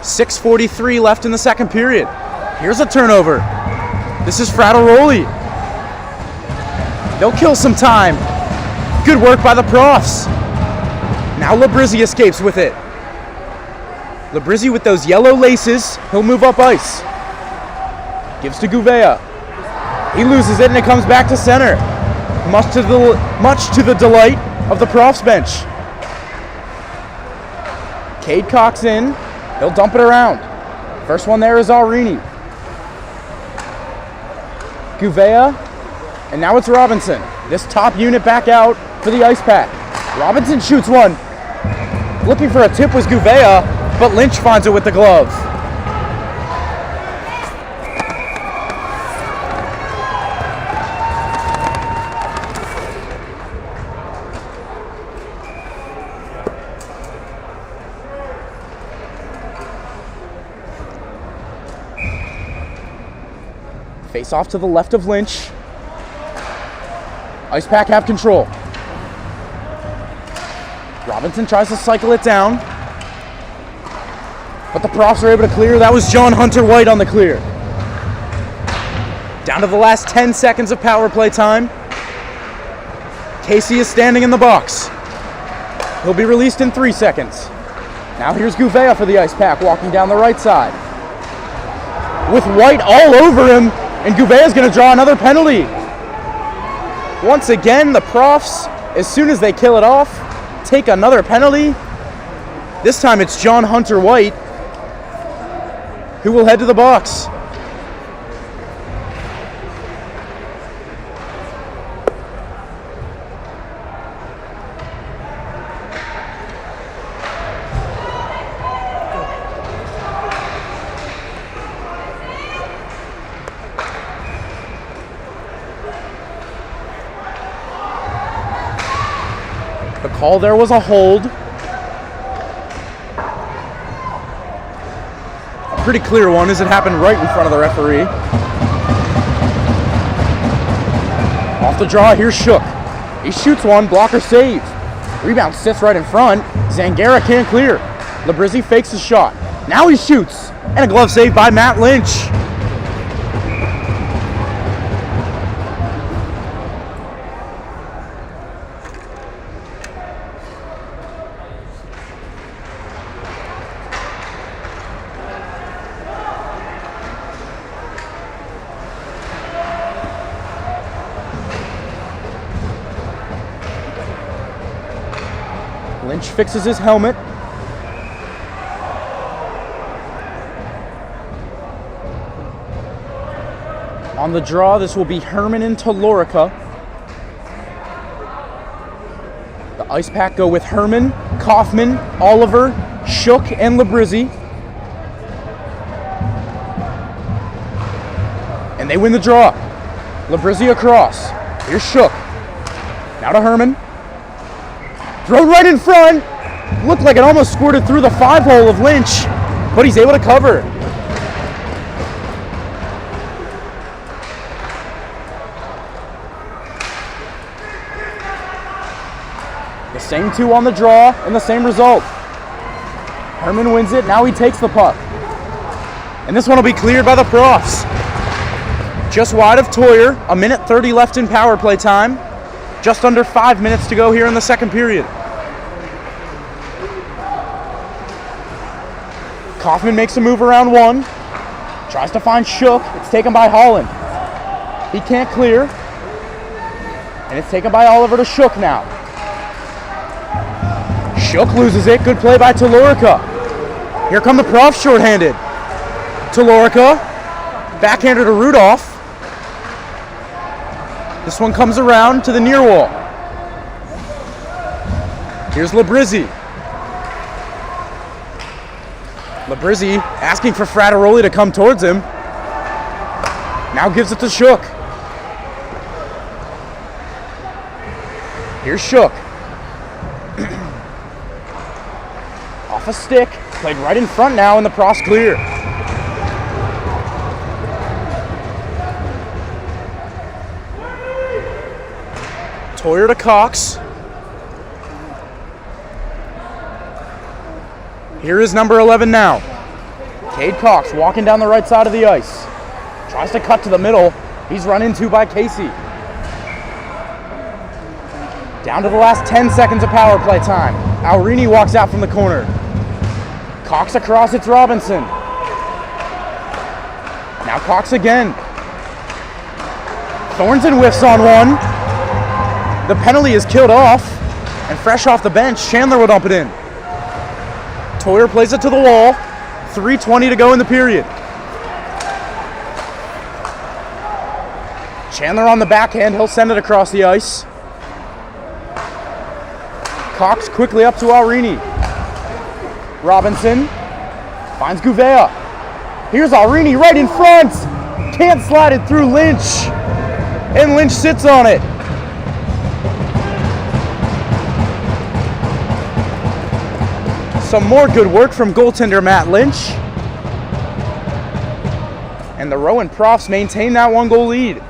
6:43 left in the second period. Here's a turnover. This is Frattaroli. They'll kill some time. Good work by the Profs. Now Labrizzi escapes with it. Labrizzi with those yellow laces. He'll move up ice. Gives to Gouveia. He loses it and it comes back to center. Much to the delight of the Profs bench. Cade Cox in. He'll dump it around. First one there is Aurini. Gouveia. And now it's Robinson. This top unit back out for the Icepack. Robinson shoots one. Looking for a tip was Gouveia, but Lynch finds it with the glove. Face off to the left of Lynch. Icepack have control. Robinson tries to cycle it down, but the Profs are able to clear. That was John Hunter White on the clear. Down to the last 10 seconds of power play time. Casey is standing in the box. He'll be released in 3 seconds. Now here's Gouveia for the Icepack, walking down the right side. With White all over him, and Gouveia's going to draw another penalty. Once again, the Profs, as soon as they kill it off, take another penalty. This time it's John Hunter White who will head to the box. The call there was a hold. A pretty clear one as it happened right in front of the referee. Off the draw, here's Shook. He shoots one, blocker save. Rebound sits right in front. Zangara can't clear. Labrizzi fakes his shot. Now he shoots. And a glove save by Matt Lynch. Lynch fixes his helmet. On the draw, this will be Herman into Lorica. The Icepack go with Herman, Kaufman, Oliver, Shook, and Labrizzi. And they win the draw. Labrizzi across. Here's Shook. Now to Herman. Thrown right in front. Looked like it almost squirted through the 5-hole of Lynch, but he's able to cover. The same two on the draw and the same result. Herman wins it. Now he takes the puck. And this one will be cleared by the Profs. Just wide of Toyer. 1:30 left in power play time. Just under 5 minutes to go here in the second period. Kaufman makes a move around one. Tries to find Shook. It's taken by Holland. He can't clear. And it's taken by Oliver to Shook now. Shook loses it. Good play by Talorica. Here come the Profs shorthanded. Talorica. Backhander to Rudolph. This one comes around to the near wall. Here's Labrizzi. Labrizzi asking for Frattaroli to come towards him. Now gives it to Shook. Here's Shook. Off a stick. Played right in front now, and the Profs clear. Toyer to Cox. Here is number 11 now. Cade Cox walking down the right side of the ice. Tries to cut to the middle. He's run into by Casey. Down to the last 10 seconds of power play time. Aurini walks out from the corner. Cox across, it's Robinson. Now Cox again. Thornton whiffs on one. The penalty is killed off, and fresh off the bench, Chandler will dump it in. Toyer plays it to the wall. 3:20 to go in the period. Chandler on the backhand, he'll send it across the ice. Cox quickly up to Aurini. Robinson finds Gouveia. Here's Aurini right in front. Can't slide it through Lynch, and Lynch sits on it. Some more good work from goaltender Matt Lynch. And the Rowan Profs maintain that 1-goal lead.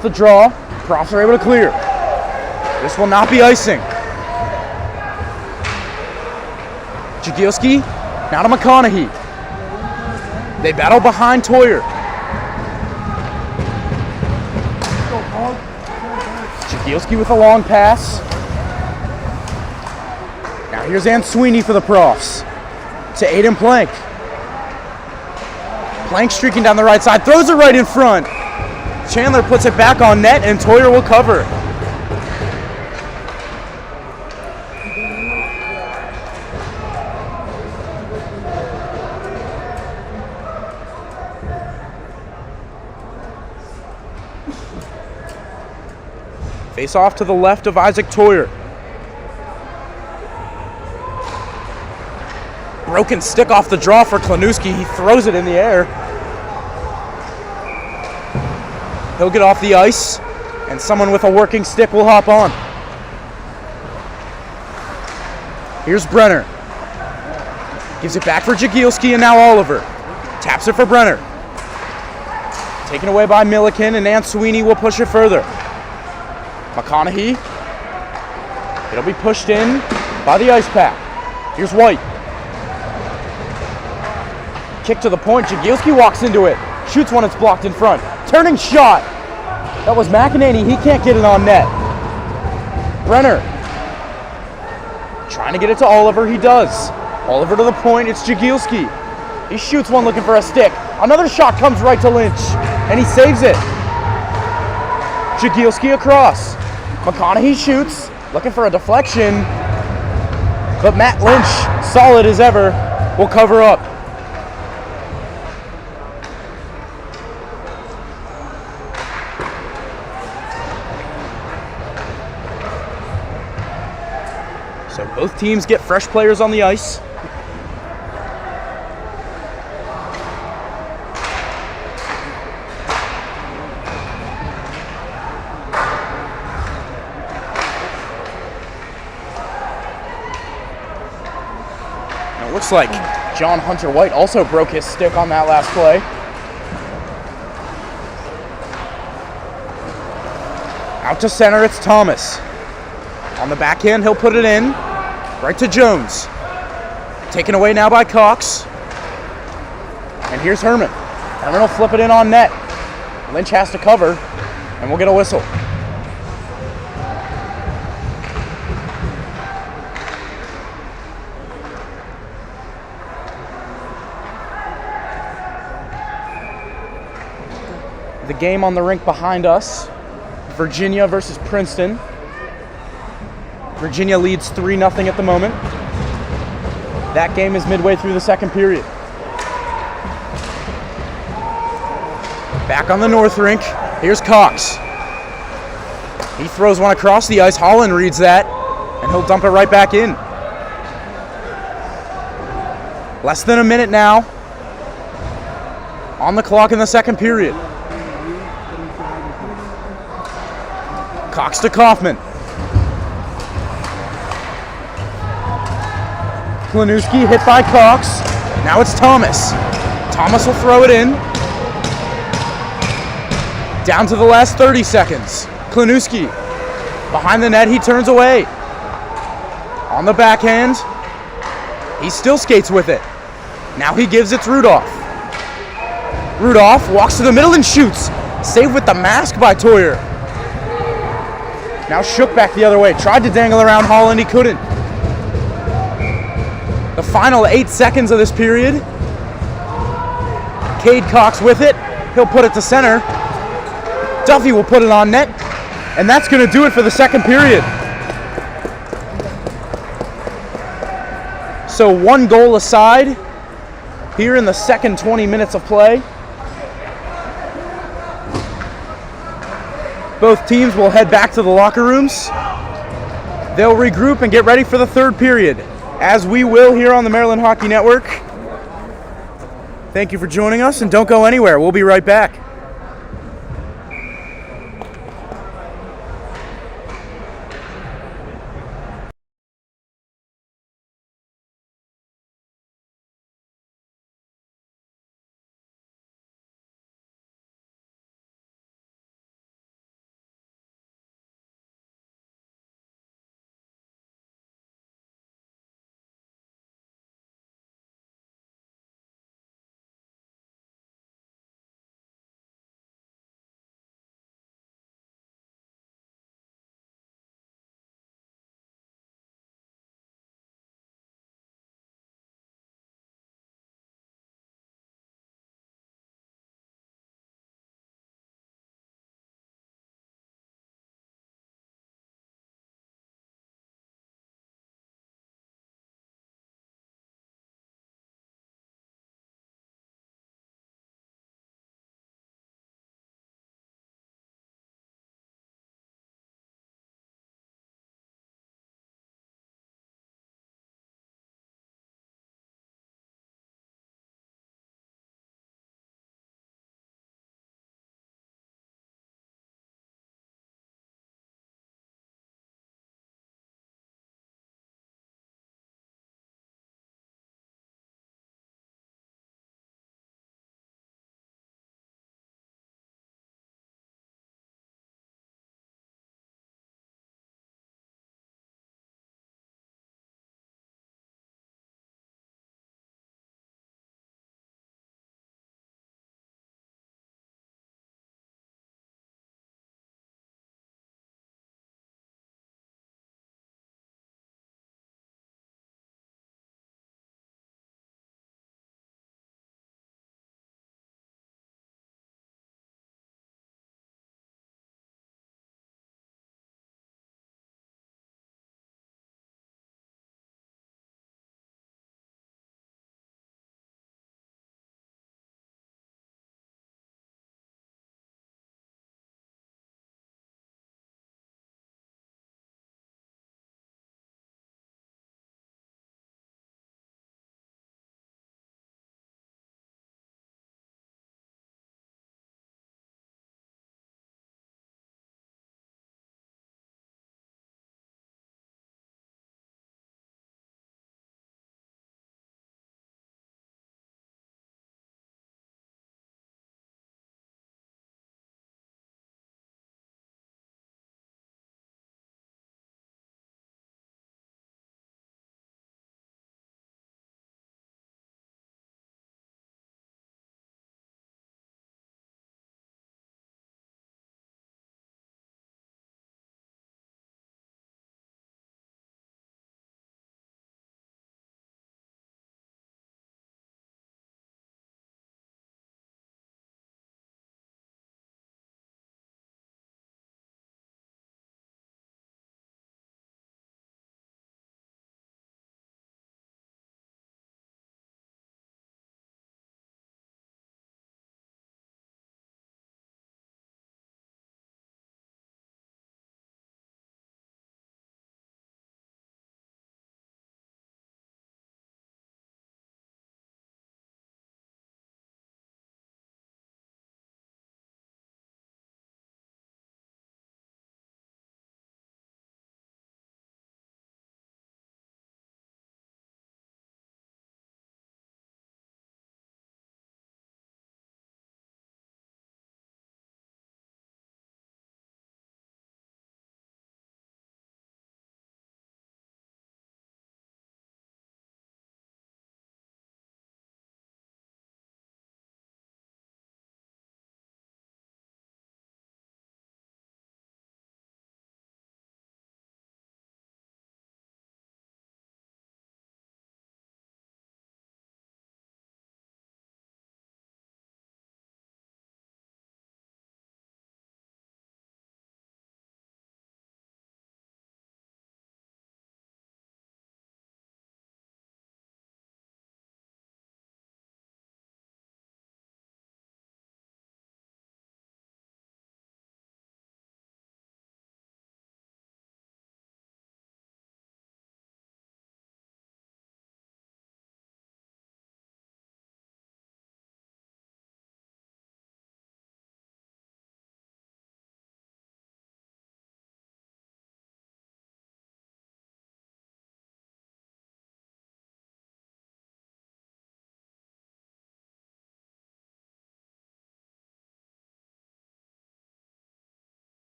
off the draw. Profs are able to clear. This will not be icing. Jagielski, now to McConaughey. They battle behind Toyer. Jagielski with a long pass. Now here's Sweeney for the Profs. To Aiden Plank. Plank streaking down the right side, throws it right in front. Chandler puts it back on net and Toyer will cover. Face off to the left of Isaac Toyer. Broken stick off the draw for Klanuski. He throws it in the air. He'll get off the ice, and someone with a working stick will hop on. Here's Brenner. Gives it back for Jagielski, and now Oliver. Taps it for Brenner. Taken away by Milliken, and Sweeney will push it further. McConaughey. It'll be pushed in by the Icepack. Here's White. Kick to the point. Jagielski walks into it. Shoots one, it's blocked in front. Turning shot. That was McEnany. He can't get it on net. Brenner. Trying to get it to Oliver. He does. Oliver to the point. It's Jagielski. He shoots one looking for a stick. Another shot comes right to Lynch. And he saves it. Jagielski across. McConaughey shoots, looking for a deflection, but Matt Lynch, solid as ever, will cover up. So both teams get fresh players on the ice. Looks like John Hunter White also broke his stick on that last play. Out to center, it's Thomas. On the backhand, he'll put it in. Right to Jones. Taken away now by Cox. And here's Herman. Herman will flip it in on net. Lynch has to cover, and we'll get a whistle. The game on the rink behind us, Virginia versus Princeton. Virginia leads 3-0 at the moment. That game is midway through the second period. Back on the north rink, here's Cox. He throws one across the ice. Holland reads that, and he'll dump it right back in. Less than a minute now on the clock in the second period. Cox to Kaufman. Klanuski hit by Cox. Now it's Thomas. Thomas will throw it in. Down to the last 30 seconds. Klanuski. Behind the net, he turns away. On the backhand. He still skates with it. Now he gives it to Rudolph. Rudolph walks to the middle and shoots. Saved with the mask by Toyer. Now shook back the other way. Tried to dangle around Holland, he couldn't. The final 8 seconds of this period. Cade Cox with it. He'll put it to center. Duffy will put it on net. And that's going to do it for the second period. So 1 goal aside here in the second 20 minutes of play. Both teams will head back to the locker rooms. They'll regroup and get ready for the third period, as we will here on the Maryland Hockey Network. Thank you for joining us, and don't go anywhere. We'll be right back.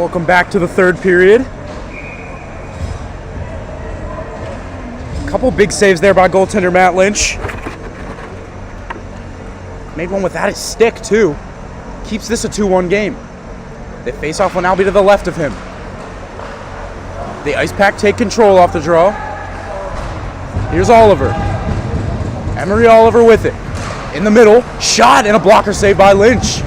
Welcome back to the third period. Couple big saves there by goaltender Matt Lynch. Made one without his stick too. Keeps this a 2-1 game. The face-off will now be to the left of him. The Icepack take control off the draw. Here's Oliver. Emery Oliver with it. In the middle, shot and a blocker save by Lynch.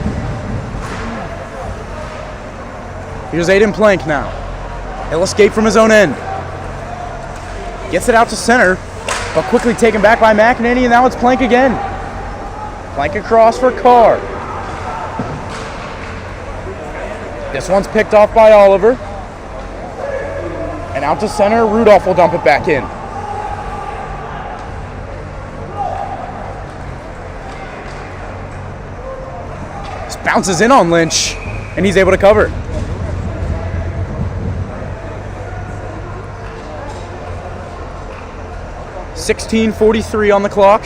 Here's Aiden Plank now. He'll escape from his own end. Gets it out to center, but quickly taken back by McEnany, and now it's Plank again. Plank across for Carr. This one's picked off by Oliver. And out to center, Rudolph will dump it back in. This bounces in on Lynch, and he's able to cover. .43 on the clock.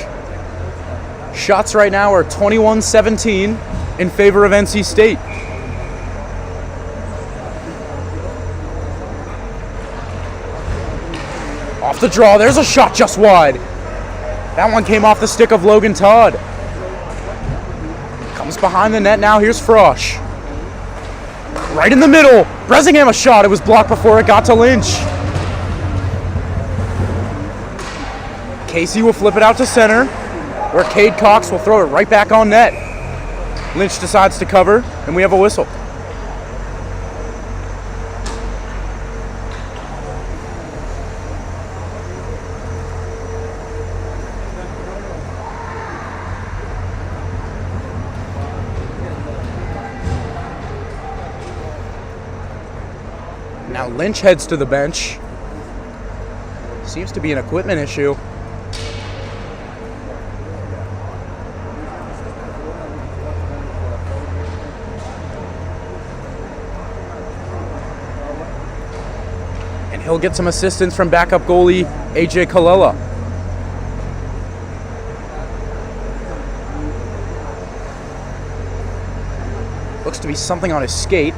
Shots right now are 21-17 in favor of NC State. Off the draw, there's a shot just wide. That one came off the stick of Logan Todd. Comes behind the net now, here's Frosch. Right in the middle, Bresingham a shot, it was blocked before it got to Lynch. Casey will flip it out to center, where Cade Cox will throw it right back on net. Lynch decides to cover, and we have a whistle. Now Lynch heads to the bench. Seems to be an equipment issue. And he'll get some assistance from backup goalie AJ Kalela. Looks to be something on his skate.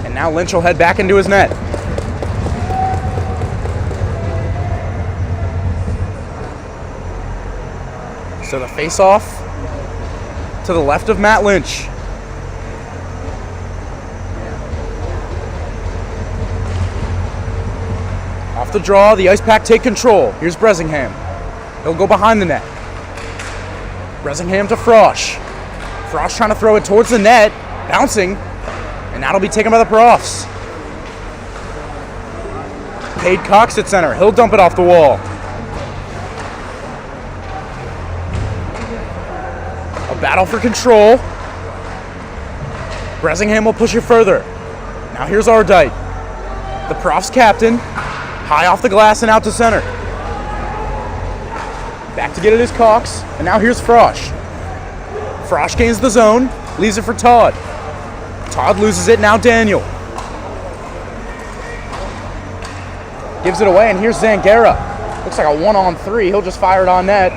And now Lynch will head back into his net. So the face-off to the left of Matt Lynch. Off the draw, the Icepack take control. Here's Bresingham. He'll go behind the net. Bresingham to Frosch. Frosch trying to throw it towards the net, bouncing. And that'll be taken by the Profs. Cade Cox at center. He'll dump it off the wall. A battle for control. Bresingham will push it further. Now here's Ardite. The Profs captain. High off the glass and out to center. Back to get it is Cox. And now here's Frosch. Frosch gains the zone. Leaves it for Todd. Todd loses it, now Daniel. Gives it away, and here's Zangara. Looks like a 1-on-3. He'll just fire it on net.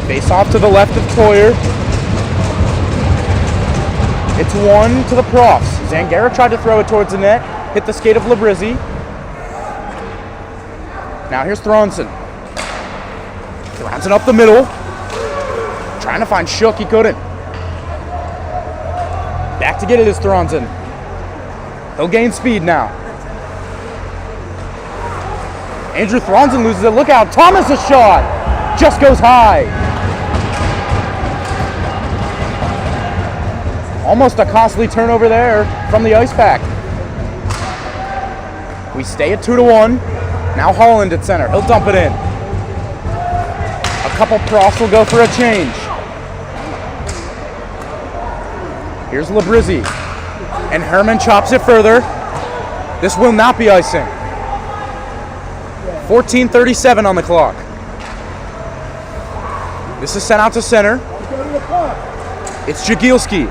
Face off to the left of Toyer. It's one to the Profs. Zangara tried to throw it towards the net, hit the skate of Labrizzi. Now here's Thronson. Thronson up the middle. Trying to find Shook, he couldn't. Back to get it is Thronson. He'll gain speed now. Andrew Thronson loses it, look out, Thomas a shot! Just goes high. Almost a costly turnover there from the Icepack. We stay at 2-1. Now Holland at center. He'll dump it in. A couple Profs will go for a change. Here's Labrizzi. And Herman chops it further. This will not be icing. 14:37 on the clock. This is sent out to center. It's Jagielski.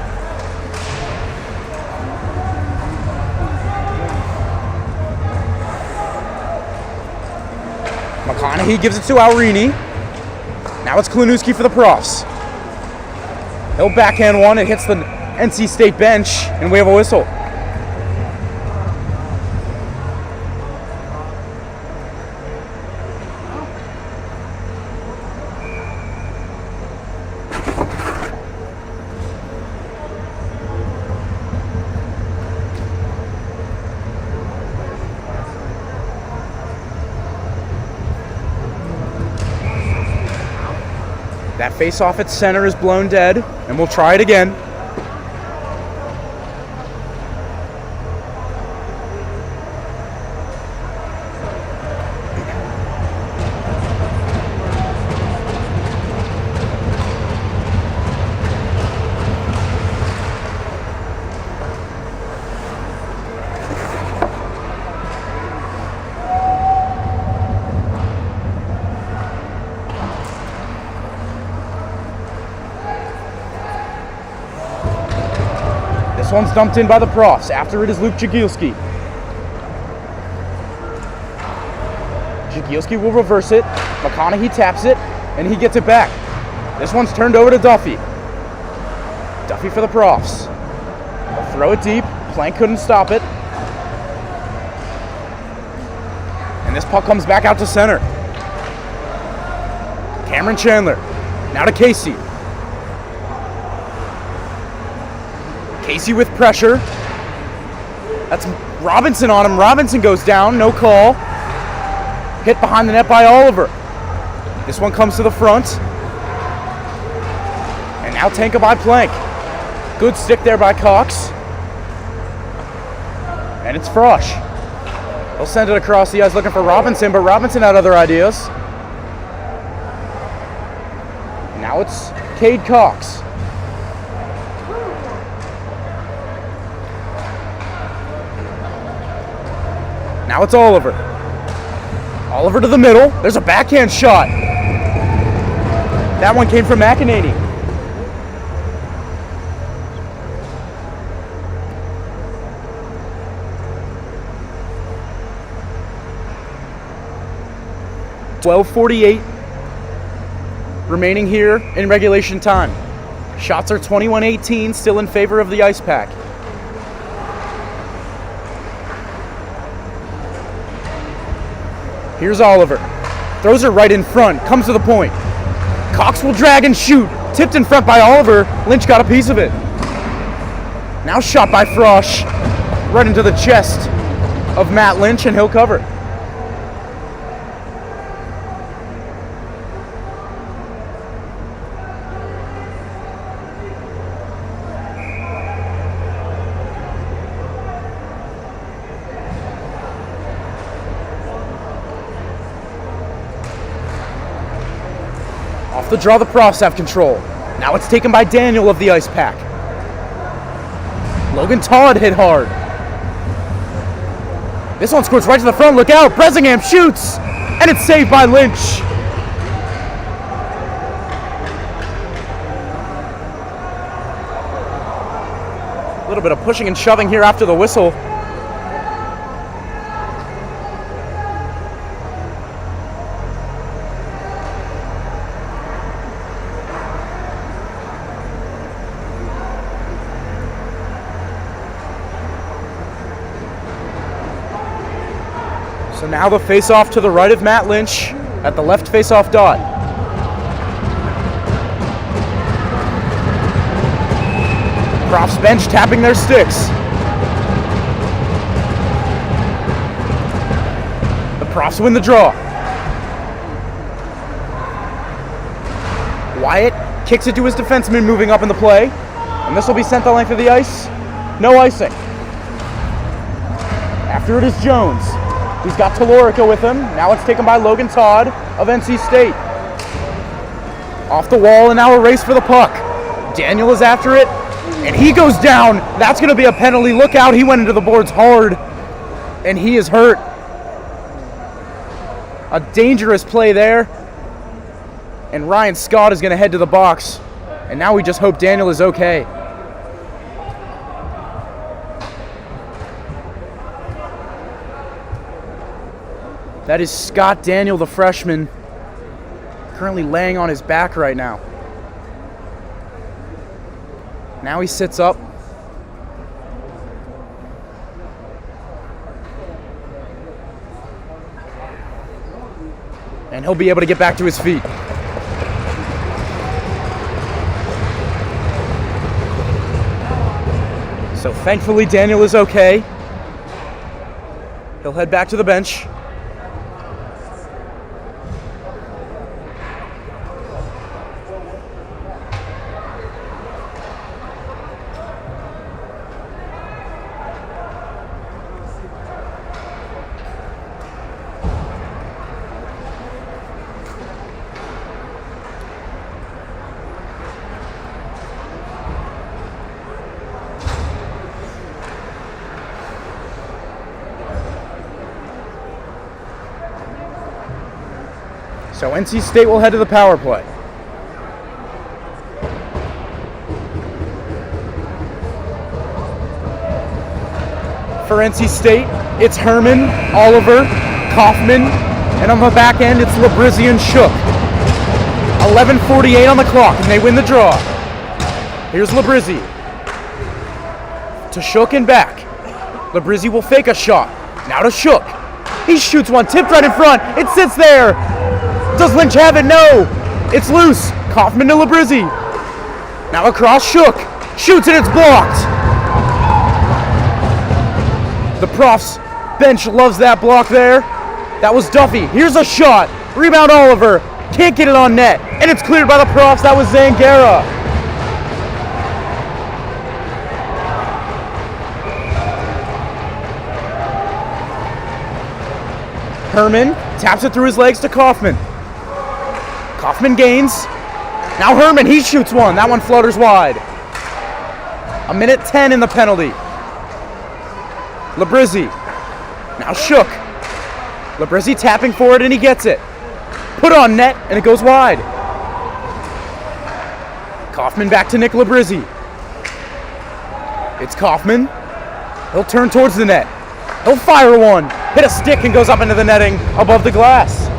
McConaughey gives it to Aurini. Now it's Klonowski for the Profs. He'll backhand one. It hits the NC State bench, and we have a whistle. That face-off at center is blown dead, and we'll try it again. This one's dumped in by the Profs. After it is Luke Jagielski. Jagielski will reverse it. McConaughey taps it, and he gets it back. This one's turned over to Duffy. Duffy for the Profs. They'll throw it deep. Plank couldn't stop it. And this puck comes back out to center. Cameron Chandler. Now to Casey. Casey with pressure. That's Robinson on him. Robinson goes down. No call. Hit behind the net by Oliver. This one comes to the front. And now Tanka by Plank. Good stick there by Cox. And it's Frosch. He'll send it across the ice looking for Robinson, but Robinson had other ideas. Now it's Cade Cox. Now it's Oliver. Oliver to the middle. There's a backhand shot. That one came from McEnany. .12:48 remaining here in regulation time. Shots are 21-18, still in favor of the Icepack. Here's Oliver. Throws it right in front. Comes to the point. Cox will drag and shoot. Tipped in front by Oliver. Lynch got a piece of it. Now shot by Frosch. Right into the chest of Matt Lynch, and he'll cover. Off the draw, the Profs have control. Now it's taken by Daniel of the Icepack. Logan Todd hit hard. This one squirts right to the front. Look out. Bresingham shoots. And it's saved by Lynch. A little bit of pushing and shoving here after the whistle. So now the face-off to the right of Matt Lynch at the left face-off dot. Profs bench tapping their sticks. The Profs win the draw. Wyatt kicks it to his defenseman moving up in the play. And this will be sent the length of the ice. No icing. After it is Jones. He's got Talorica with him. Now it's taken by Logan Todd of NC State. Off the wall, and now a race for the puck. Daniel is after it, and he goes down. That's going to be a penalty. Look out, he went into the boards hard, and he is hurt. A dangerous play there. And Ryan Scott is going to head to the box. And now we just hope Daniel is okay. That is Scott Daniel, the freshman, currently laying on his back right now. Now he sits up. And he'll be able to get back to his feet. So thankfully Daniel is okay. He'll head back to the bench. So NC State will head to the power play. For NC State, it's Herman, Oliver, Kaufman, and on the back end, it's Labrizzi and Shook. 11:48 on the clock, and they win the draw. Here's Labrizzi. To Shook and back. Labrizzi will fake a shot. Now to Shook. He shoots one, tipped right in front. It sits there. Does Lynch have it? No. It's loose. Kaufman to Labrizzi. Now across Shook. Shoots and it's blocked. The Profs bench loves that block there. That was Duffy. Here's a shot. Rebound Oliver. Can't get it on net. And it's cleared by the Profs. That was Zangara. Herman taps it through his legs to Kaufman. Kaufman gains. Now Herman, he shoots one. That one flutters wide. 1:10 in the penalty. Labrizzi. Now Shook. Labrizzi tapping for it and he gets it. Put on net and it goes wide. Kaufman back to Nick Labrizzi. It's Kaufman. He'll turn towards the net. He'll fire one. Hit a stick and goes up into the netting above the glass.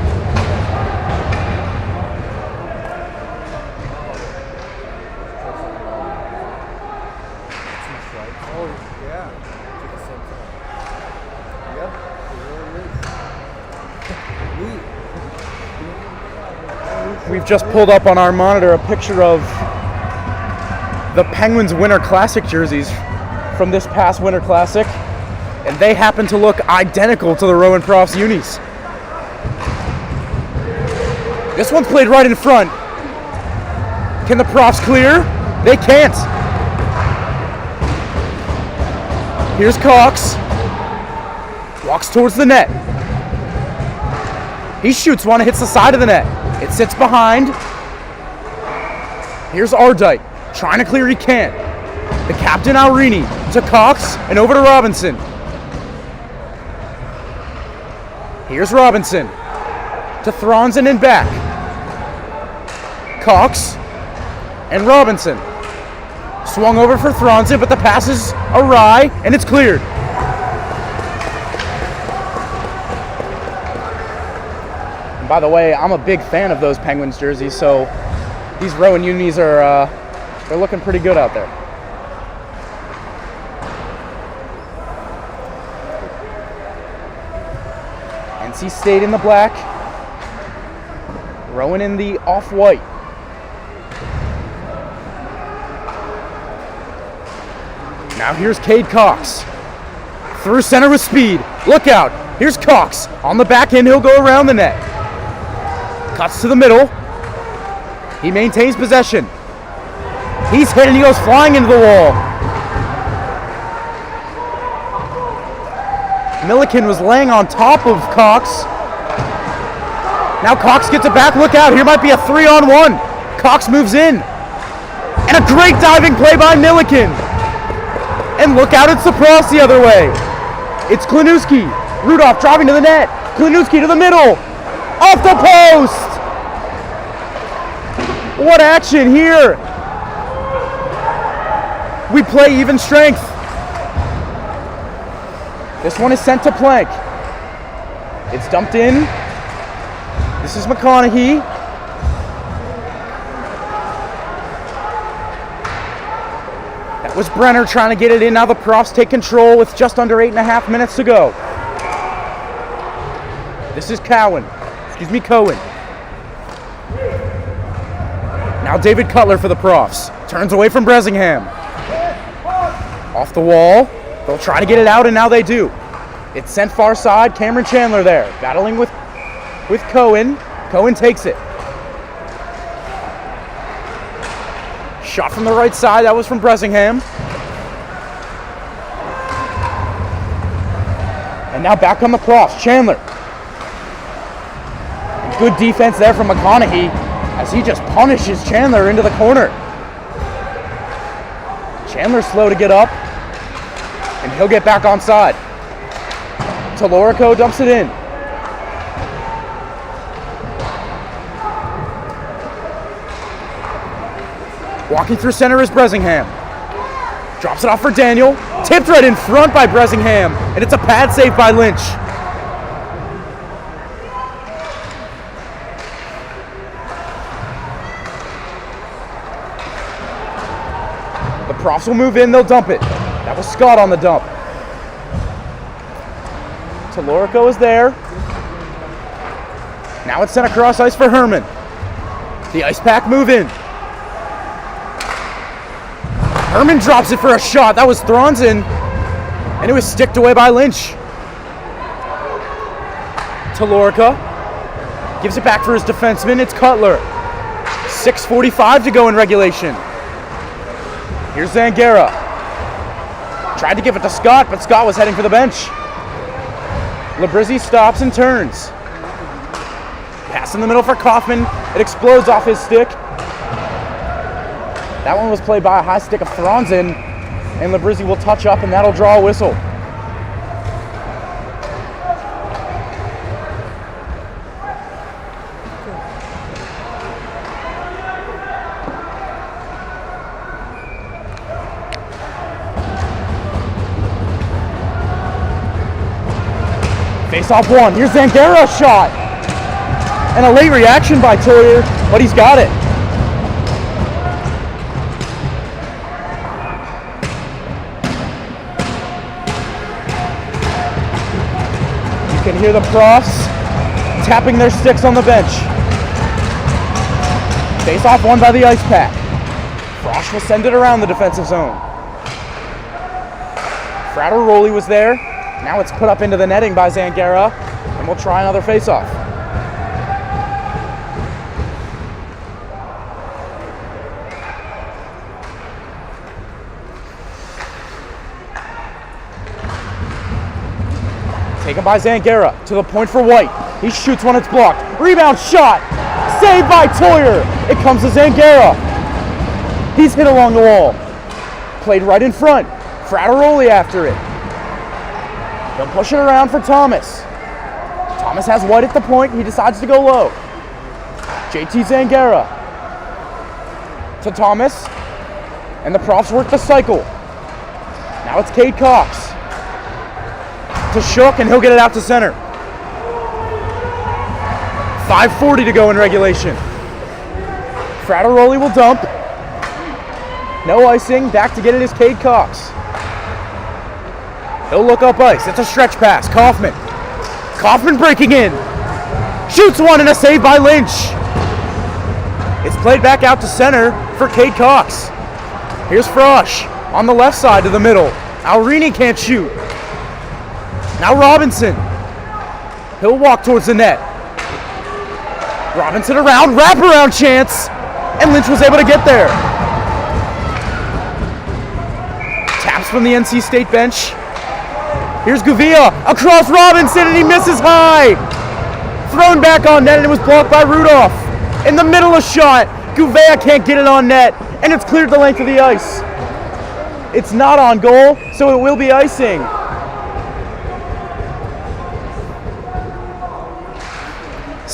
We've just pulled up on our monitor a picture of the Penguins Winter Classic jerseys from this past Winter Classic, and they happen to look identical to the Rowan Profs unis. This one's played right in front. Can the Profs clear? They can't. Here's Cox. Walks towards the net. He shoots one, hits the side of the net. It sits behind. Here's Ardite. Trying to clear, he can't. The captain, Aurini, to Cox and over to Robinson. Here's Robinson. To Thronson and back. Cox and Robinson. Swung over for Thronson, but the pass is awry and it's cleared. And by the way, I'm a big fan of those Penguins jerseys, so these Rowan unis are they're looking pretty good out there. NC State in the black, Rowan in the off-white. Now here's Cade Cox. Through center with speed. Look out. Here's Cox. On the back end, he'll go around the net. Cuts to the middle. He maintains possession. He's hit and he goes flying into the wall. Milliken was laying on top of Cox. Now Cox gets it back. Look out. Here might be a 3-on-1. Cox moves in. And a great diving play by Milliken. And look out, it's the Profs the other way. It's Klinuski. Rudolph driving to the net. Klinuski to the middle. Off the post! What action here? We play even strength. This one is sent to plank. It's dumped in. This is McConaughey. That was Brenner trying to get it in. Now the Profs take control with just under 8.5 minutes to go. This is Cohen. Now David Cutler for the Profs. Turns away from Bresingham. Off the wall. They'll try to get it out, and now they do. It's sent far side. Cameron Chandler there, battling with Cohen. Cohen takes it. Shot from the right side. That was from Bresingham. And now back on the Profs. Chandler. Good defense there from McConaughey as he just punishes Chandler into the corner. Chandler's slow to get up, and he'll get back onside. Talorico dumps it in. Walking through center is Bresingham. Drops it off for Daniel. Tipped right in front by Bresingham, and it's a pad save by Lynch. The Profs will move in, they'll dump it. That was Scott on the dump. Talorico is there. Now it's sent across ice for Herman. The Icepack move in. Herman drops it for a shot. That was Thronson, and it was sticked away by Lynch. Talorica gives it back for his defenseman. It's Cutler. 6:45 to go in regulation. Here's Zangara. Tried to give it to Scott, but Scott was heading for the bench. Labrizzi stops and turns. Pass in the middle for Kaufman. It explodes off his stick. That one was played by a high stick of Thronson, and Labrizzi will touch up, and that'll draw a whistle. Face off one. Here's Zangara's shot. And a late reaction by Toyer, but he's got it. You can hear the Profs tapping their sticks on the bench. Face off one by the Icepack. Frosch will send it around the defensive zone. Frattaroli was there. Now it's put up into the netting by Zangara, and we'll try another face-off. Taken by Zangara to the point for White. He shoots when it's blocked. Rebound shot. Saved by Toyer. It comes to Zangara. He's hit along the wall. Played right in front. Frattaroli after it. They'll push it around for Thomas. Thomas has White at the point. He decides to go low. JT Zangara to Thomas. And the Profs work the cycle. Now it's Cade Cox to Shook, and he'll get it out to center. 5:40 to go in regulation. Frattaroli will dump. No icing. Back to get it is Cade Cox. He'll look up ice. It's a stretch pass. Kaufman. Kaufman breaking in. Shoots one, and a save by Lynch. It's played back out to center for Cade Cox. Here's Frosch on the left side to the middle. Alrini can't shoot. Now Robinson. He'll walk towards the net. Robinson around. Wraparound chance. And Lynch was able to get there. Taps from the NC State bench. Here's Guvia across Robinson, and he misses high. Thrown back on net, and it was blocked by Rudolph. In the middle of shot, Guvia can't get it on net, and it's cleared the length of the ice. It's not on goal, so it will be icing.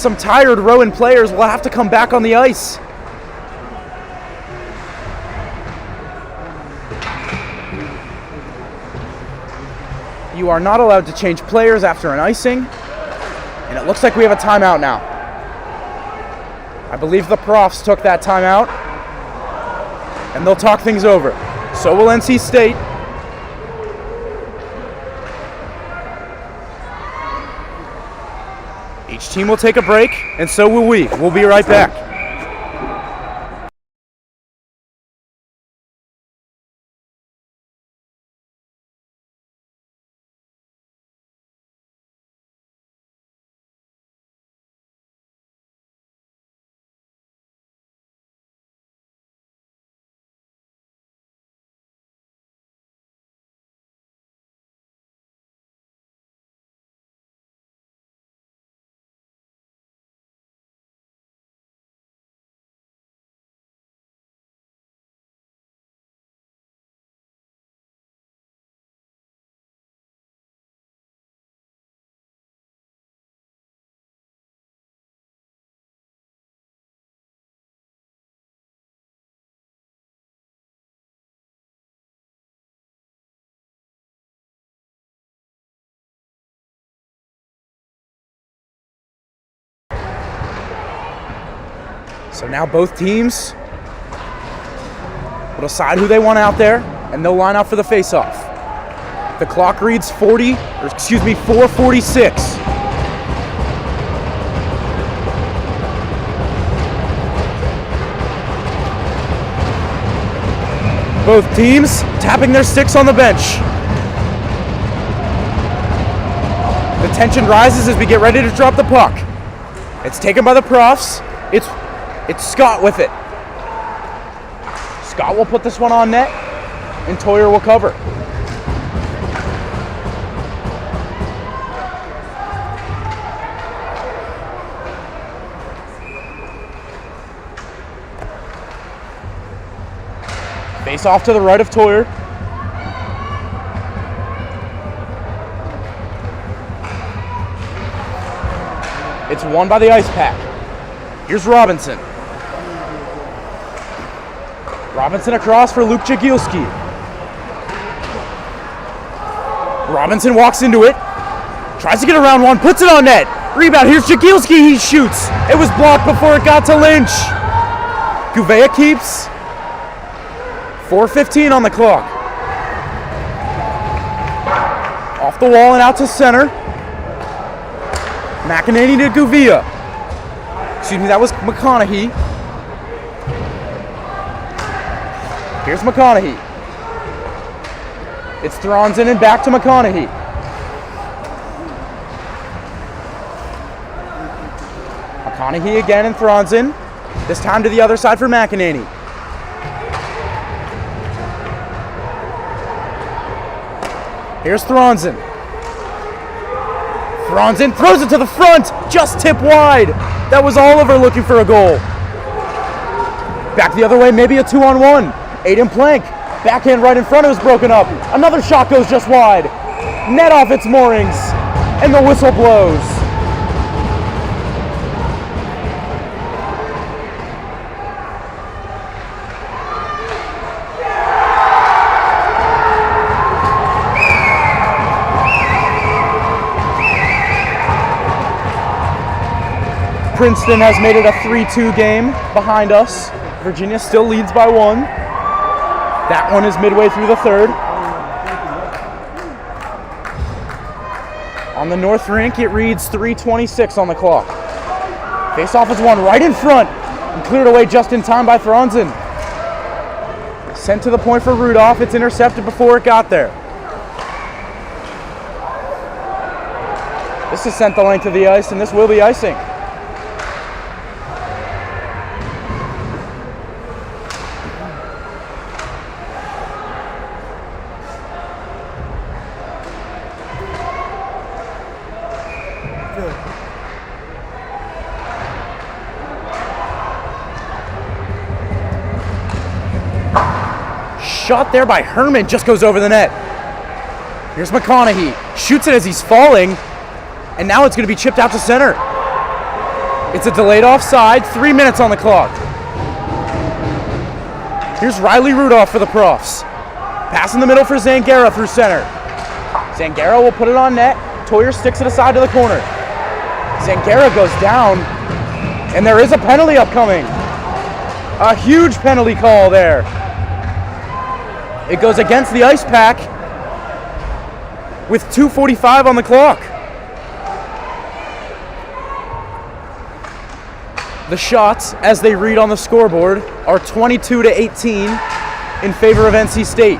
some tired Rowan players will have to come back on the ice. You are not allowed to change players after an icing, and it looks like we have a timeout now. I believe the Profs took that timeout, and they'll talk things over. So will NC State. Each team will take a break, and so will we. We'll be right back. So now both teams will decide who they want out there, and they'll line up for the face-off. The clock reads 4:46. Both teams tapping their sticks on the bench. The tension rises as we get ready to drop the puck. It's taken by the Profs. It's Scott with it. Scott will put this one on net, and Toyer will cover. Face off to the right of Toyer. It's won by the Icepack. Here's Robinson. Robinson across for Luke Jagielski. Robinson walks into it. Tries to get around one, puts it on net. Rebound, here's Jagielski, he shoots. It was blocked before it got to Lynch. Gouveia keeps. 4:15 on the clock. Off the wall and out to center. McEnany to Gouveia. Excuse me, that was McConaughey. Here's McConaughey. It's Thronson and back to McConaughey. McConaughey again and Thronson. This time to the other side for McEnany. Here's Thronson. Thronson throws it to the front, just tip wide. That was Oliver looking for a goal. Back the other way, maybe a 2-on-1. Aiden Plank, backhand right in front, it was broken up. Another shot goes just wide. Net off its moorings, and the whistle blows. Princeton has made it a 3-2 game behind us. Virginia still leads by 1. That one is midway through the third. On the north rink, it reads 3:26 on the clock. Face-off is won right in front and cleared away just in time by Thronson. Sent to the point for Rudolph. It's intercepted before it got there. This is sent the length of the ice, and this will be icing. Shot there by Herman, just goes over the net. Here's McConaughey, shoots it as he's falling, and now it's going to be chipped out to center. It's a delayed offside, 3 minutes on the clock. Here's Riley Rudolph for the Profs. Pass in the middle for Zangara through center. Zangara will put it on net. Toyer sticks it aside to the corner. Zangara goes down, and there is a penalty upcoming. A huge penalty call there. It goes against the Icepack with 2:45 on the clock. The shots, as they read on the scoreboard, are 22-18 in favor of NC State.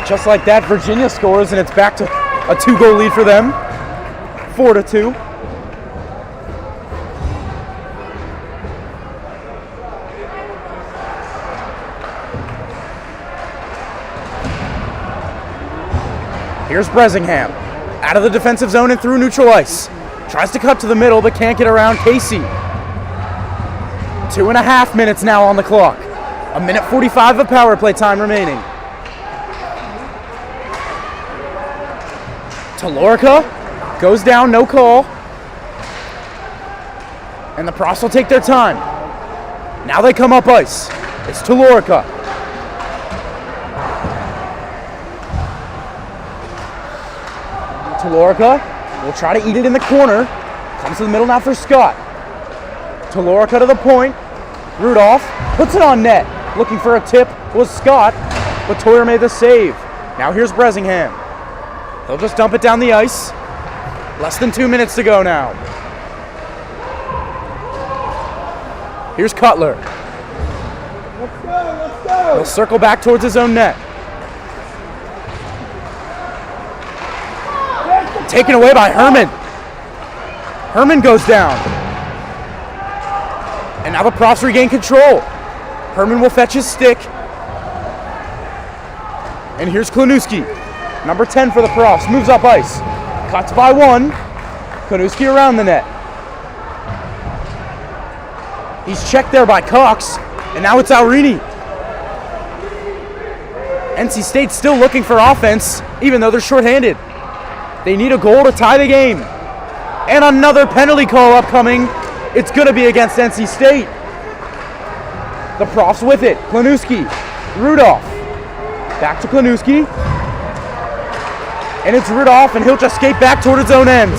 Just like that, Virginia scores, and it's back to a 2-goal lead for them, 4-2. Here's Bresingham, out of the defensive zone and through neutral ice. Tries to cut to the middle, but can't get around Casey. 2.5 minutes now on the clock. 1:45 of power play time remaining. Talorica goes down, no call. And the Profs will take their time. Now they come up ice. It's Talorica. Talorica will try to eat it in the corner. Comes to the middle now for Scott. Talorica to the point. Rudolph puts it on net. Looking for a tip was Scott, but Toyer made the save. Now here's Bresingham. They'll just dump it down the ice. Less than 2 minutes to go now. Here's Cutler. Let's go. He'll circle back towards his own net. Taken away by Herman. Herman goes down. And now the Profs regain control. Herman will fetch his stick. And here's Klanuski. Number 10 for the Profs. Moves up ice. Cuts by one. Klanuski around the net. He's checked there by Cox. And now it's Aurini. NC State's still looking for offense, even though they're shorthanded. They need a goal to tie the game. And another penalty call upcoming. It's going to be against NC State. The Profs with it. Klanuski. Rudolph. Back to Klanuski. And it's Rudolph, and he'll just skate back toward his own end.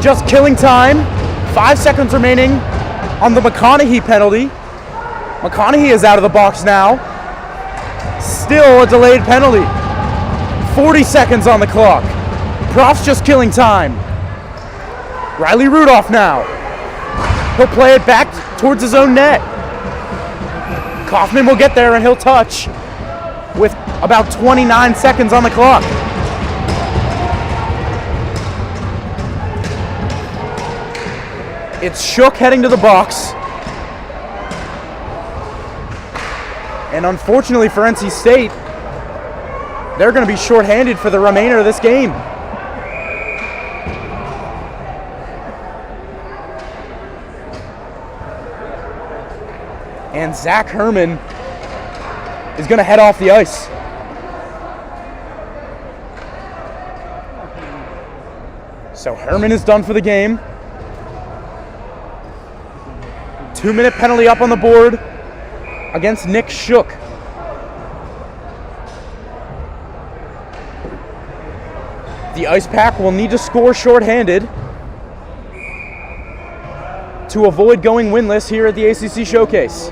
Just killing time. 5 seconds remaining on the McConaughey penalty. McConaughey is out of the box now. Still a delayed penalty. 40 seconds on the clock. Profs just killing time. Riley Rudolph now. He'll play it back towards his own net. Kaufman will get there and he'll touch with about 29 seconds on the clock. It's Shook heading to the box. And unfortunately for NC State, they're going to be shorthanded for the remainder of this game. And Zach Herman is going to head off the ice. So Herman is done for the game. 2-minute penalty up on the board against Nick Shook. The Icepack will need to score shorthanded to avoid going winless here at the ACC Showcase.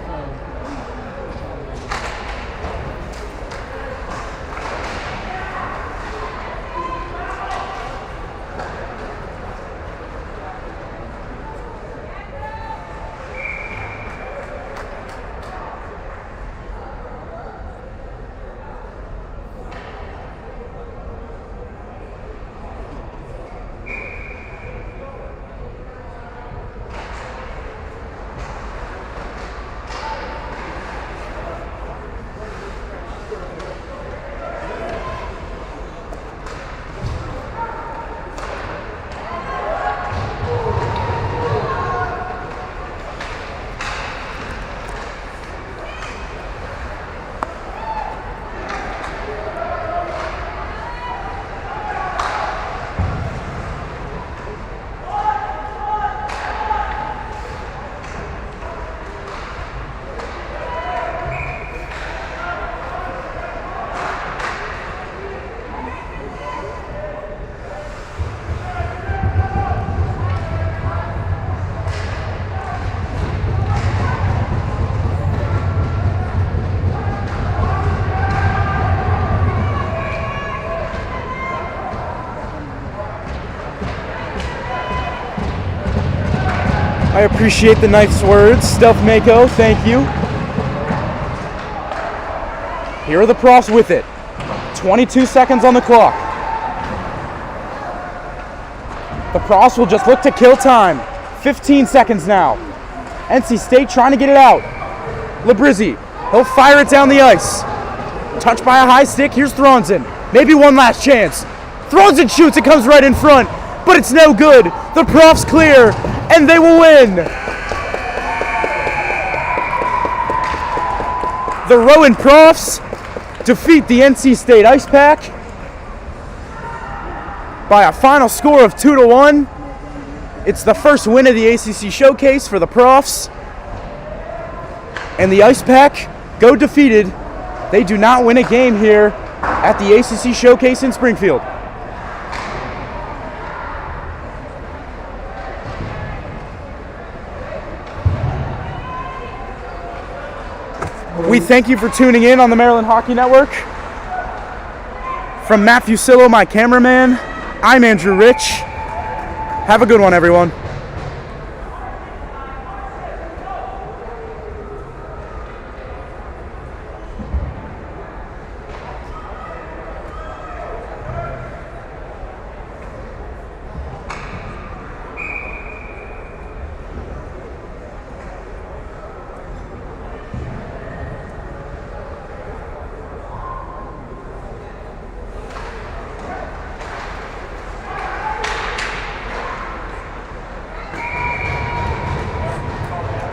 I appreciate the nice words. Stealth Mako, thank you. Here are the Profs with it. 22 seconds on the clock. The Profs will just look to kill time. 15 seconds now. NC State trying to get it out. Labrizzi, he'll fire it down the ice. Touched by a high stick, here's Thronson. Maybe one last chance. Thronson shoots, it comes right in front, but it's no good. The Profs clear, and they will win. The Rowan Profs defeat the NC State Icepack by a final score of 2-1. It's the first win of the ACC Showcase for the Profs. And the Icepack go defeated. They do not win a game here at the ACC Showcase in Springfield. We thank you for tuning in on the Maryland Hockey Network. From Matt Fusillo, my cameraman, I'm Andrew Rich. Have a good one, everyone.